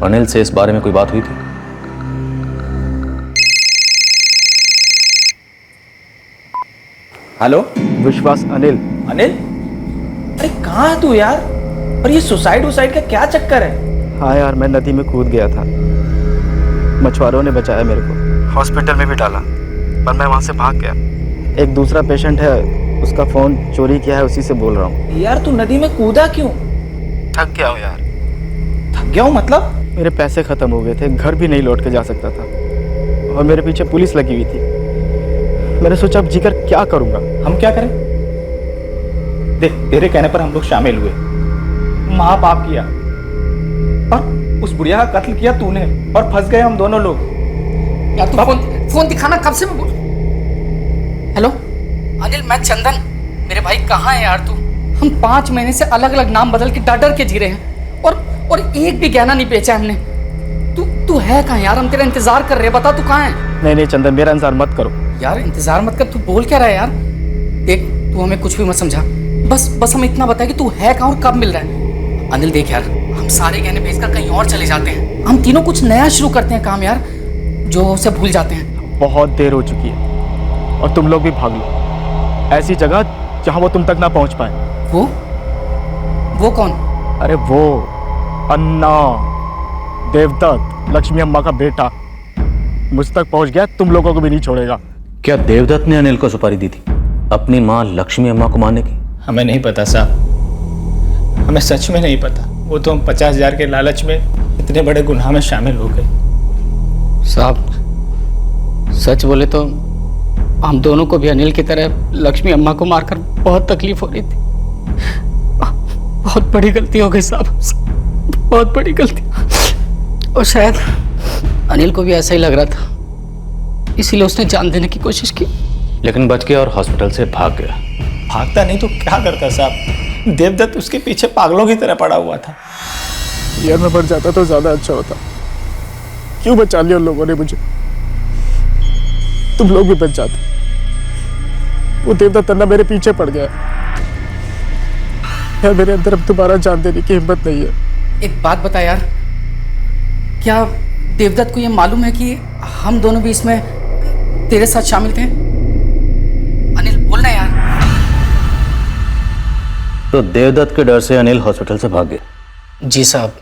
अनिल से इस बारे में कोई बात हुई थी? हेलो, विश्वास अनिल। अनिल? अरे कहाँ है तू यार? और ये सुसाइड का क्या चक्कर है? हाँ यार, मैं नदी में कूद गया था, मछुआरों ने बचाया मेरे को, हॉस्पिटल में भी डाला, पर मैं वहाँ से भाग गया। एक दूसरा पेशेंट है, उसका फोन चोरी किया है, उसी से बोल रहा हूँ। यार तू नदी में कूदा क्यों? थक गया हूँ यार। थक गया हूँ मतलब? मेरे पैसे खत्म हो गए थे, घर भी नहीं लौट के जा सकता था और मेरे पीछे पुलिस लगी हुई थी। मैंने सोचा अब जीकर क्या करूँगा। हम क्या करें? देख, तेरे कहने पर हम लोग शामिल हुए, महापाप किया और उस बुढ़िया का कत्ल किया तूने और फंस गए हम दोनों लोग। यार तू फोन दिखाना, कब से मैं बोल। हेलो अनिल, मैं चंदन। मेरे भाई कहाँ है यार तू? हम 5 महीने से अलग अलग नाम बदल के डर के जी रहे हैं और एक भी गहना नहीं बेचा हमने। तू है कहाँ यार? हम तेरा इंतजार कर रहे हैं, बता तू कहाँ है? नहीं चंदन, मेरा इंतजार मत करो। यार इंतजार मत कर, तू बोल क्या रहा है यार? देख, तू हमें कुछ भी मत समझा, बस हमें इतना बता कि तू है कहाँ और कब मिल रहा है। अनिल देख यार, हम सारे गहने बेचकर कहीं और चले जाते हैं, हम तीनों कुछ नया शुरू करते हैं काम यार, जो उसे भूल जाते हैं। बहुत देर हो चुकी है और तुम लोग भी भाग लो ऐसी जगह जहां वो तुम तक ना पहुंच पाए। वो कौन? अरे वो अन्ना, देवदत्त, लक्ष्मी अम्मा का बेटा, मुझ तक पहुंच गया, तुम लोगों को भी नहीं छोड़ेगा। क्या देवदत्त ने अनिल को सुपारी दी थी अपनी मां लक्ष्मी अम्मा को मारने की? हमें नहीं पता साहब, हमें सच में नहीं पता। वो तो हम 50,000 के लालच में इतने बड़े गुनाह में शामिल हो गए। साहब सच बोले तो हम दोनों को भी अनिल की तरह लक्ष्मी अम्मा को मारकर बहुत तकलीफ हो रही थी। बहुत बड़ी गलती हो गई साहब, बहुत बड़ी गलती। और शायद अनिल को भी ऐसा ही लग रहा था, इसीलिए उसने जान देने की कोशिश की, लेकिन बच गया और हॉस्पिटल से भाग गया। भागता नहीं तो क्या करता साहब? देवदत्त उसके पीछे पागलों की तरह पड़ा हुआ था। यार मैं मर जाता तो ज्यादा अच्छा होता। क्यों बचा लिया उन लोगों ने मुझे? तुम लोग भी बच जाते। वो देवदत्त अन्ना मेरे पीछे पड़ गया यार, मेरे अंदर अब दोबारा जान देने की हिम्मत नहीं है। एक बात बता यार, क्या देवदत्त को ये मालूम है कि हम दोनों भी इसमें तेरे साथ शामिल थे? अनिल बोलना यार। तो देवदत्त के डर से अनिल हॉस्पिटल से भाग गया? जी साहब।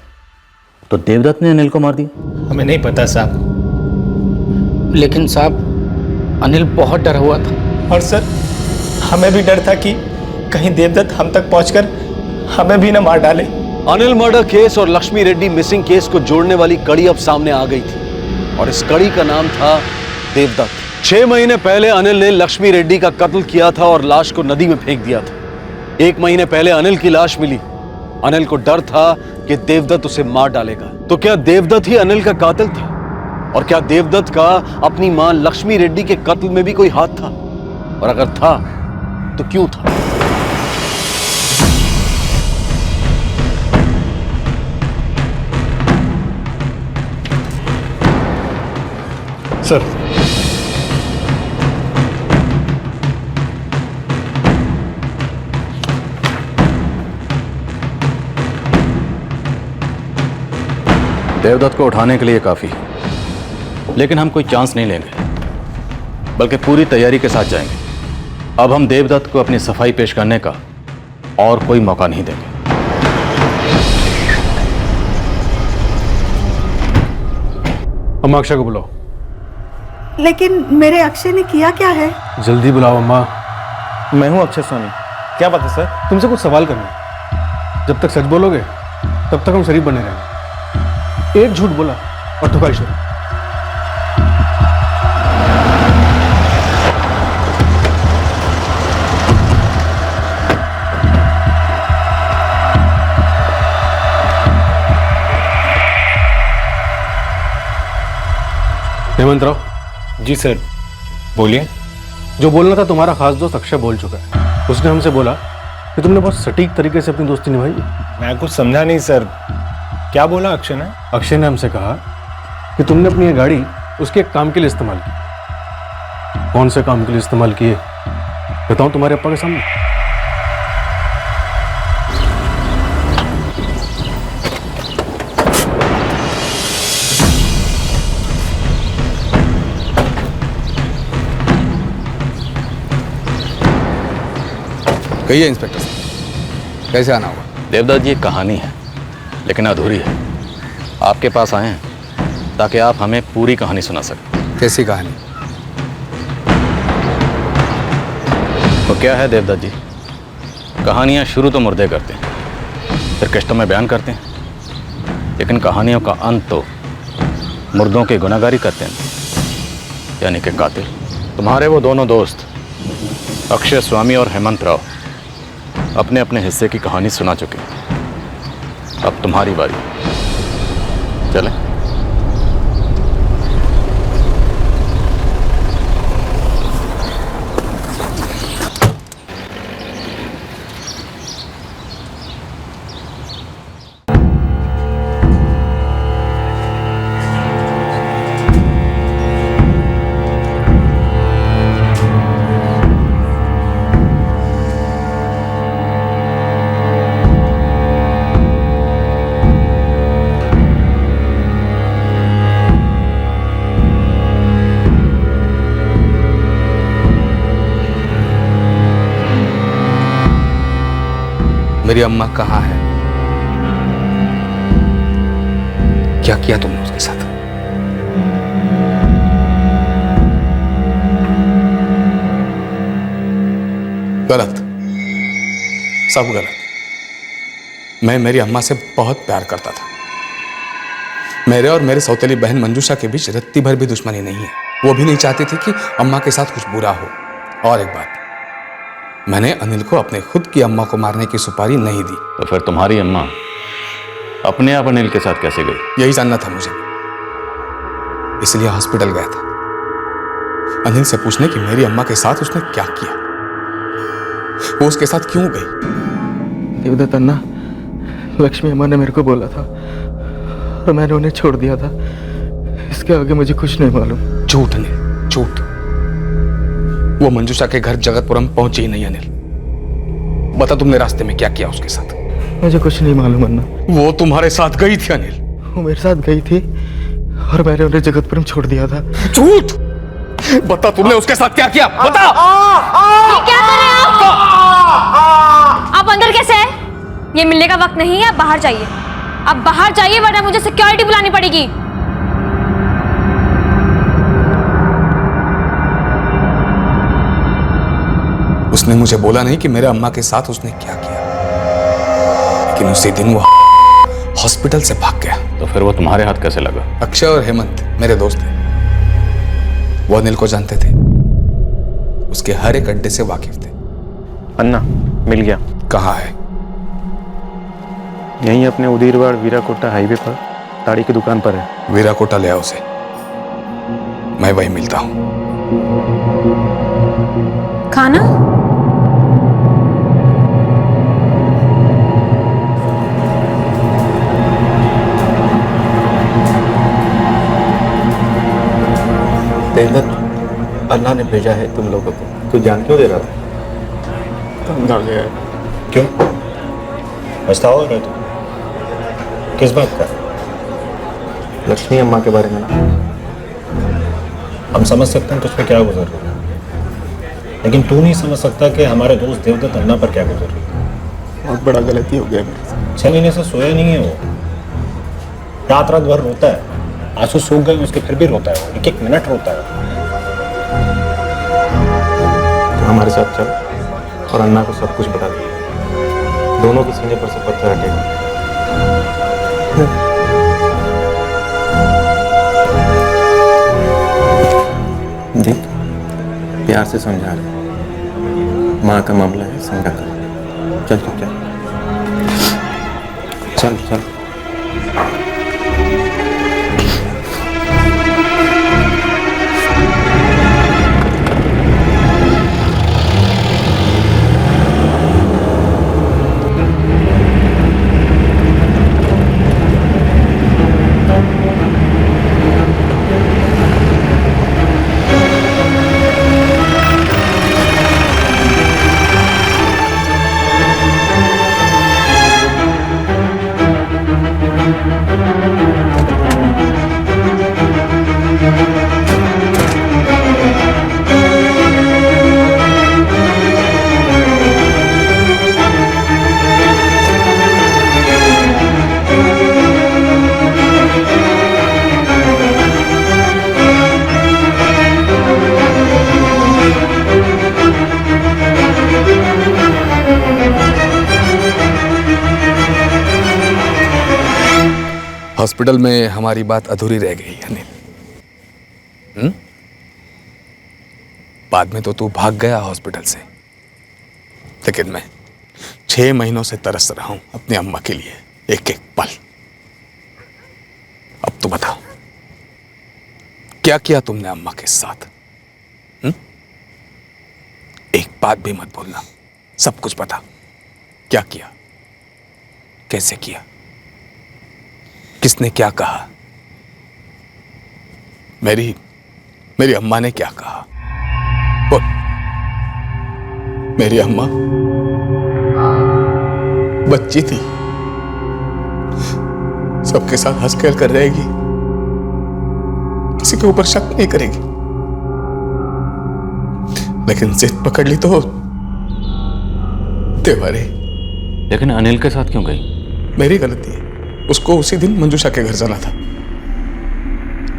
तो देवदत्त ने अनिल को मार दिया? हमें नहीं पता साहब। लेकिन साहब अनिल बहुत डरा हुआ था। और सर, हमें भी डर था कि कहीं देवदत्त हम तक पहुंचकर हमें भी न मार डाले। अनिल मर्डर केस और लक्ष्मी रेड्डी मिसिंग केस को जोड़ने वाली कड़ी अब सामने आ गई थी और इस कड़ी का नाम था देवदत्त। 6 महीने पहले अनिल ने लक्ष्मी रेड्डी का कत्ल किया था और लाश को नदी में फेंक दिया था। 1 महीने पहले अनिल की लाश मिली। अनिल को डर था कि देवदत्त उसे मार डालेगा। तो क्या देवदत्त ही अनिल का कातिल था? और क्या देवदत्त का अपनी मां लक्ष्मी रेड्डी के कत्ल में भी कोई हाथ था? और अगर था तो क्यों था? सर। देवदत्त को उठाने के लिए काफी है, लेकिन हम कोई चांस नहीं लेंगे, बल्कि पूरी तैयारी के साथ जाएंगे। अब हम देवदत्त को अपनी सफाई पेश करने का और कोई मौका नहीं देंगे। अम्मा अक्षय को बुलाओ। लेकिन मेरे अक्षय ने किया क्या है? जल्दी बुलाओ अम्मा। मैं हूं अक्षय स्वामी। क्या बात है सर? तुमसे कुछ सवाल करना है। जब तक सच बोलोगे तब तक हम शरीफ बने रहेंगे। एक झूठ बोला और ठुकाई शुरू। हेमंत राव। जी सर, बोलिए। जो बोलना था तुम्हारा खास दोस्त अक्षय बोल चुका है। उसने हमसे बोला कि तुमने बहुत सटीक तरीके से अपनी दोस्ती निभाई। मैं कुछ समझा नहीं सर, क्या बोला अक्षय ने? अक्षय ने हमसे कहा कि तुमने अपनी ये गाड़ी उसके एक काम के लिए इस्तेमाल की। कौन से काम के लिए इस्तेमाल किए बताऊं तुम्हारे अप्पा के सामने? कहिए इंस्पेक्टर साहब, कैसे आना होगा? देवदत्त, ये कहानी है लेकिन अधूरी है। आपके पास आए हैं ताकि आप हमें पूरी कहानी सुना सकें। कैसी कहानी? तो क्या है देवदत्त जी, कहानियां शुरू तो मुर्दे करते हैं, फिर किश्तों में बयान करते हैं, लेकिन कहानियों का अंत तो मुर्दों की गुनाहगारी करते हैं, यानी कि कातिल। तुम्हारे वो दोनों दोस्त अक्षय स्वामी और हेमंत राव अपने अपने हिस्से की कहानी सुना चुके हैं। अब तुम्हारी बारी। चलें? मेरी अम्मा कहाँ है? क्या किया तुमने उसके साथ? गलत, सब गलत। मैं मेरी अम्मा से बहुत प्यार करता था। मेरे और मेरे सौतेली बहन मंजूषा के बीच रत्ती भर भी दुश्मनी नहीं है। वो भी नहीं चाहती थी कि अम्मा के साथ कुछ बुरा हो। और एक बात, मैंने अनिल को अपने खुद की अम्मा को मारने की सुपारी नहीं दी। तो फिर तुम्हारी अम्मा अपने आप अनिल के साथ कैसे गई? यही जानना था मुझे, इसलिए हॉस्पिटल गया था अनिल से पूछने कि मेरी अम्मा के साथ उसने क्या किया, वो उसके साथ क्यों गई। देवदत्त अन्ना, लक्ष्मी अम्मा ने मेरे को बोला था और मैंने उन्हें छोड़ दिया था। इसके आगे मुझे कुछ नहीं मालूम। झूठ अनिल, झूठ। वो मंजूषा के घर जगतपुरम पहुंची ही नहीं अनिल। बता तुमने रास्ते में क्या किया उसके साथ? मुझे कुछ नहीं मालूम अन्ना। वो तुम्हारे साथ गई थी अनिल? वो मेरे साथ गई थी और मैंने उन्हें जगतपुरम छोड़ दिया था। झूठ। बता तुमने उसके साथ क्या किया, बता। ये क्या कर रहे हैं आप अंदर कैसे हैं? ये मिलने का वक्त नहीं है, आप बाहर जाइए। आप बाहर जाइए वरना मुझे सिक्योरिटी बुलानी पड़ेगी। उसने मुझे बोला नहीं कि मेरे अम्मा के साथ उसने क्या किया, लेकिन उसी दिन वो हॉस्पिटल से भाग गया। तो फिर वो तुम्हारे हाथ कैसे लगा? अक्षय और हेमंत मेरे दोस्त थे, वो अनिल को जानते थे, उसके हर एक अड्डे से वाकिफ थे। अन्ना, मिल गया। कहाँ है? यहीं अपने उदीरवाड़ वीराकोटा हाईवे पर ताड़ी की दुकान पर है। वीराकोटा ले आओ उसे, मैं वहीं मिलता हूँ। खाना? देवदत्त, अल्लाह ने भेजा है तुम लोगों को। तू जान क्यों दे रहा था? तंग आ गया है। क्यों? पछतावा है तू? किस बात का? लक्ष्मी अम्मा के बारे में ना। हम समझ सकते हैं तुझ पे क्या गुजर रहा है, लेकिन तू नहीं समझ सकता कि हमारे दोस्त देवदत्त अन्ना पर क्या गुजर रही है। बहुत बड़ा गलती हो गया मेरे से। 6 महीने से सोया नहीं है वो, रात रात भर रोता है, आंसू सूख गए उसके फिर भी रोता है, वो एक एक मिनट रोता है। तो हमारे साथ चल और अन्ना को सब कुछ बता दे। दोनों के सीने पर से पत्थर हटेगा। देख, प्यार से समझा रहे, माँ का मामला है, समझा कर। चल चल चल चल। हॉस्पिटल में हमारी बात अधूरी रह गई अनिल। बाद में तो तू भाग गया हॉस्पिटल से, लेकिन मैं 6 महीनों से तरस रहा हूं अपनी अम्मा के लिए, एक एक पल। अब तू बता, क्या किया तुमने अम्मा के साथ? एक बात भी मत भूलना, सब कुछ बता। क्या किया, कैसे किया, किसने क्या कहा, मेरी अम्मा ने क्या कहा? बोल। मेरी अम्मा बच्ची थी, सबके साथ हंस खेल कर रहेगी, किसी के ऊपर शक नहीं करेगी, लेकिन जिद पकड़ ली तो देवारे। लेकिन अनिल के साथ क्यों गई? मेरी गलती है, उसको उसी दिन मंजूषा के घर जाना था,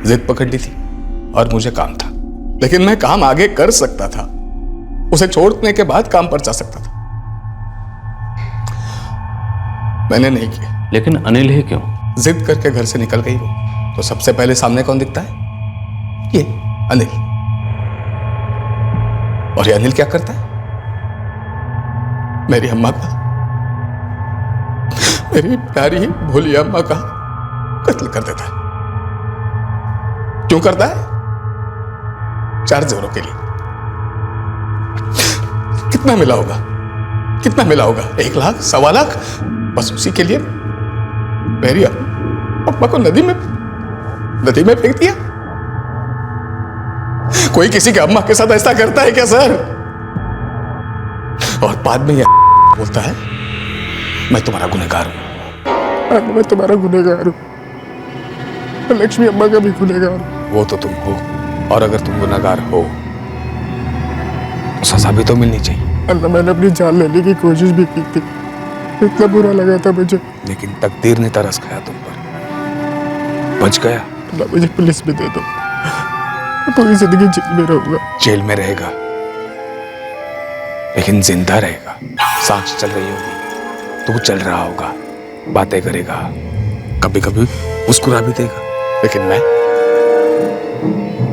जिद पकड़ ली थी और मुझे काम था, लेकिन मैं काम आगे कर सकता था, उसे छोड़ने के बाद काम पर जा सकता था, मैंने नहीं किया। लेकिन अनिल ही क्यों? जिद करके घर से निकल गई वो, तो सबसे पहले सामने कौन दिखता है? ये अनिल। और ये अनिल क्या करता है? मेरी अम्मा का, मेरी प्यारी भोली अम्मा का कत्ल कर देता है। क्यों करता है? 4 जेवरों के लिए। कितना मिला होगा, कितना मिला होगा? 1 लाख, 1.25 लाख, बस उसी के लिए मेरी अम्मा को नदी में फेंक दिया। कोई किसी की अम्मा के साथ ऐसा करता है क्या सर? और बाद में ये बोलता है मैं तुम्हारा गुनहगार हूं। मैं तुम्हारा गुनहगार हूं, लक्ष्मी अम्मा का भी गुनहगार हूं। वो तो तुम हो, और अगर तुम गुनहगार हो तो सजा भी तो मिलनी चाहिए। अल्लाह, मैंने अपनी जान लेने की कोशिश भी की थी, इतना बुरा लगा था मुझे, लेकिन तकदीर ने तरस खाया तुम पर, बच गया। अल्लाह, मुझे पुलिस में दे दो, पूरी जिंदगी जेल में रहूंगा। जेल में रहेगा, लेकिन जिंदा रहेगा। सांस चल रही होगी, तू चल रहा होगा, बातें करेगा, कभी कभी मुस्कुरा भी देगा, लेकिन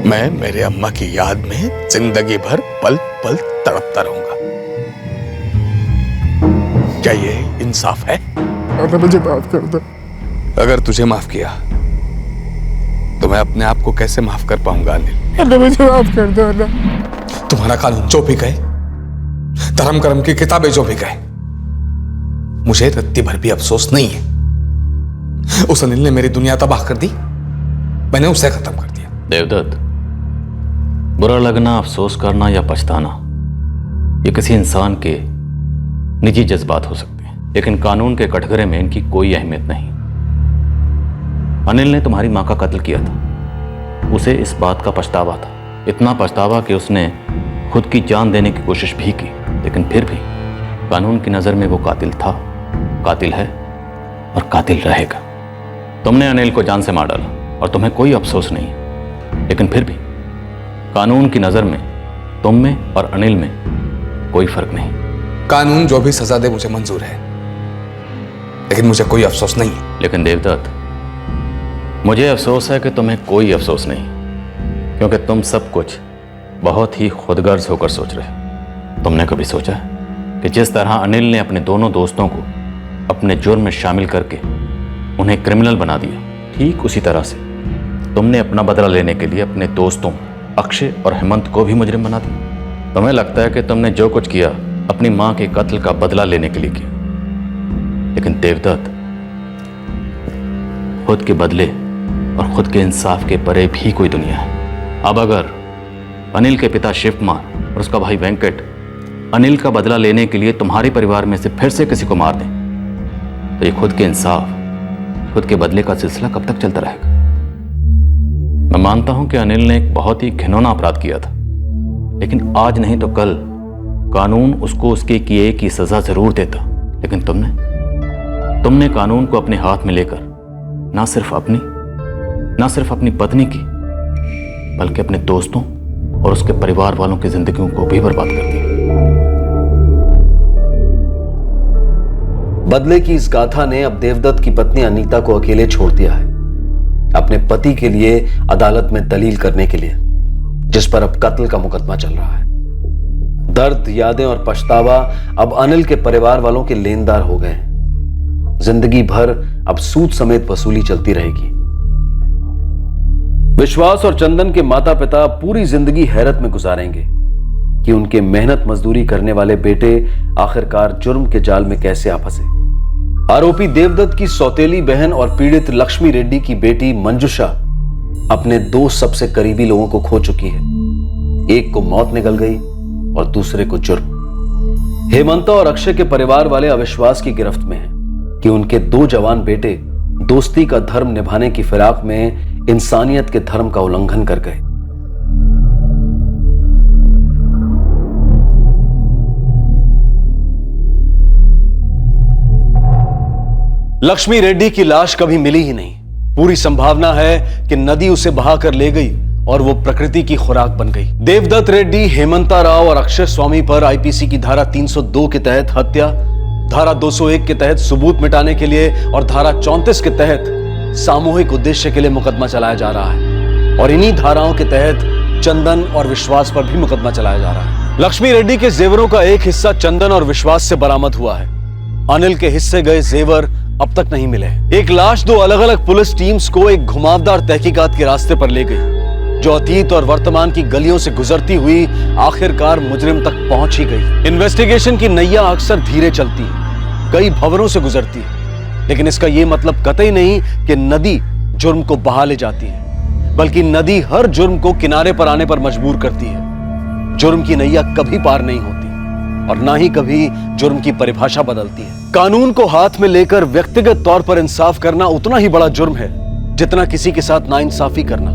मैं मेरे अम्मा की याद में जिंदगी भर पल पल तड़पता रहूंगा। क्या ये इंसाफ है? अल्लाह, मुझे माफ कर दो। अगर तुझे माफ किया तो मैं अपने आप को कैसे माफ कर पाऊंगा अनिल? अल्लाह, मुझे माफ कर दो। अल्लाह, तुम्हारा कानून जो भी कहे, धर्म कर्म की किताबें जो भी कहे, मुझे रत्ती भर भी अफसोस नहीं है। उस अनिल ने मेरी दुनिया तबाह कर दी, मैंने उसे खत्म कर दिया। देवदत्त, बुरा लगना, अफसोस करना या पछताना, ये किसी इंसान के निजी जज्बात हो सकते हैं, लेकिन कानून के कटघरे में इनकी कोई अहमियत नहीं। अनिल ने तुम्हारी मां का कत्ल किया था, उसे इस बात का पछतावा था, इतना पछतावा कि उसने खुद की जान देने की कोशिश भी की, लेकिन फिर भी कानून की नजर में वो कातिल था, कातिल है और कातिल रहेगा। तुमने अनिल को जान से मार डाला और तुम्हें कोई अफसोस नहीं, लेकिन फिर भी कानून की नजर में तुम में और अनिल में कोई फर्क नहीं। कानून जो भी सजा दे मुझे मंजूर है, लेकिन मुझे कोई अफसोस नहीं है। लेकिन देवदत्त, मुझे अफसोस है कि तुम्हें कोई अफसोस नहीं, क्योंकि तुम सब कुछ बहुत ही खुदगर्ज होकर सोच रहे। तुमने कभी सोचा कि जिस तरह अनिल ने अपने दोनों दोस्तों को अपने जुर्म में शामिल करके उन्हें क्रिमिनल बना दिया, ठीक उसी तरह से तुमने अपना बदला लेने के लिए अपने दोस्तों अक्षय और हेमंत को भी मुजरिम बना दिया। तुम्हें लगता है कि तुमने जो कुछ किया अपनी मां के कत्ल का बदला लेने के लिए किया, लेकिन देवदत्त, खुद के बदले और खुद के इंसाफ के परे भी कोई दुनिया है। अब अगर अनिल के पिता शिव कुमार और उसका भाई वेंकट अनिल का बदला लेने के लिए तुम्हारे परिवार में से फिर से किसी को मार दें, तो ये खुद के इंसाफ, खुद के बदले का सिलसिला कब तक चलता रहेगा? मैं मानता हूं कि अनिल ने एक बहुत ही घिनौना अपराध किया था, लेकिन आज नहीं तो कल कानून उसको उसके किए की सजा जरूर देता। लेकिन तुमने कानून को अपने हाथ में लेकर ना सिर्फ अपनी पत्नी की, बल्कि अपने दोस्तों और उसके परिवार वालों की जिंदगियों को भी बर्बाद कर दिया। बदले की इस गाथा ने अब देवदत्त की पत्नी अनीता को अकेले छोड़ दिया है, अपने पति के लिए अदालत में दलील करने के लिए, जिस पर अब कत्ल का मुकदमा चल रहा है। दर्द, यादें और पछतावा अब अनिल के परिवार वालों के लेनदार हो गए हैं। जिंदगी भर अब सूद समेत वसूली चलती रहेगी। विश्वास और चंदन के माता पिता पूरी जिंदगी हैरत में गुजारेंगे कि उनके मेहनत मजदूरी करने वाले बेटे आखिरकार जुर्म के जाल में कैसे आ फंसे। आरोपी देवदत्त की सौतेली बहन और पीड़ित लक्ष्मी रेड्डी की बेटी मंजुषा अपने दो सबसे करीबी लोगों को खो चुकी है। एक को मौत निगल गई और दूसरे को जुर्म। हेमंत और अक्षय के परिवार वाले अविश्वास की गिरफ्त में हैं कि उनके दो जवान बेटे दोस्ती का धर्म निभाने की फिराक में इंसानियत के धर्म का उल्लंघन कर गए। लक्ष्मी रेड्डी की लाश कभी मिली ही नहीं। पूरी संभावना है कि नदी उसे बहाकर ले गई और वो प्रकृति की खुराक बन गई। देवदत्त रेड्डी, हेमंता राव और अक्षय स्वामी पर आईपीसी की धारा 302 के तहत हत्या, धारा 201 के तहत सबूत मिटाने के लिए और धारा 34 के तहत सामूहिक उद्देश्य के लिए मुकदमा चलाया जा रहा है। और इन्हीं धाराओं के तहत चंदन और विश्वास पर भी मुकदमा चलाया जा रहा है। लक्ष्मी रेड्डी के जेवरों का एक हिस्सा चंदन और विश्वास से बरामद हुआ है। अनिल के हिस्से गए जेवर अब तक नहीं मिले। एक लाश दो अलग अलग पुलिस टीम्स को एक घुमावदार तहकीकात के रास्ते पर ले गई, जो अतीत और वर्तमान की गलियों से गुजरती हुई आखिरकार मुजरिम तक पहुंच ही गई। इन्वेस्टिगेशन की नैया अक्सर धीरे चलती है, कई भंवरों से गुजरती है, लेकिन इसका यह मतलब कतई नहीं कि नदी जुर्म को बहा ले जाती है, बल्कि नदी हर जुर्म को किनारे पर आने पर मजबूर करती है। जुर्म की नैया कभी पार नहीं होती और ना ही कभी जुर्म की परिभाषा बदलती है। कानून को हाथ में लेकर व्यक्तिगत तौर पर इंसाफ करना उतना ही बड़ा जुर्म है जितना किसी के साथ नाइंसाफी करना।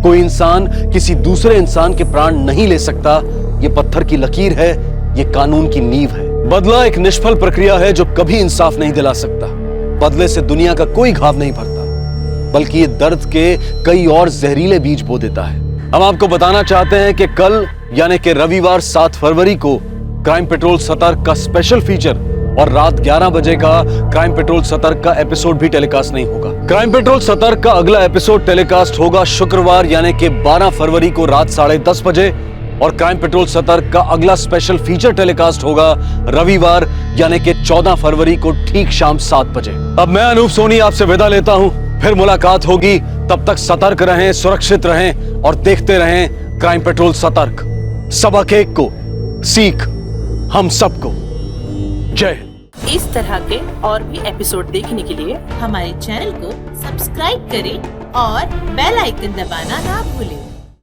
कोई इंसान किसी दूसरे इंसान के प्राण नहीं ले सकता, ये पत्थर की लकीर है, ये कानून की नींव है। बदला एक निष्फल प्रक्रिया है जो कभी इंसाफ नहीं दिला सकता। बदले से दुनिया का कोई घाव नहीं भरता, बल्कि ये दर्द के कई और जहरीले बीज बो देता है। हम आपको बताना चाहते हैं कि कल यानी कि रविवार 7 फरवरी को क्राइम पेट्रोल सतर्क का स्पेशल फीचर और रात 11 बजे का क्राइम पेट्रोल सतर्क का एपिसोड भी टेलीकास्ट नहीं होगा। क्राइम पेट्रोल सतर्क का अगला एपिसोड टेलीकास्ट होगा शुक्रवार यानी कि 12 फरवरी को रात 10:30 बजे और क्राइम पेट्रोल सतर्क का अगला स्पेशल फीचर टेलीकास्ट होगा रविवार यानी कि 14 फरवरी को ठीक शाम 7 बजे। अब मैं अनूप सोनी आपसे विदा लेता हूं, फिर मुलाकात होगी। तब तक सतर्क रहें, सुरक्षित रहें और देखते रहें क्राइम पेट्रोल सतर्क। सबक एक को सीख हम सबको। जय। इस तरह के और भी एपिसोड देखने के लिए हमारे चैनल को सब्सक्राइब करें और बेल आइकन दबाना ना भूलें।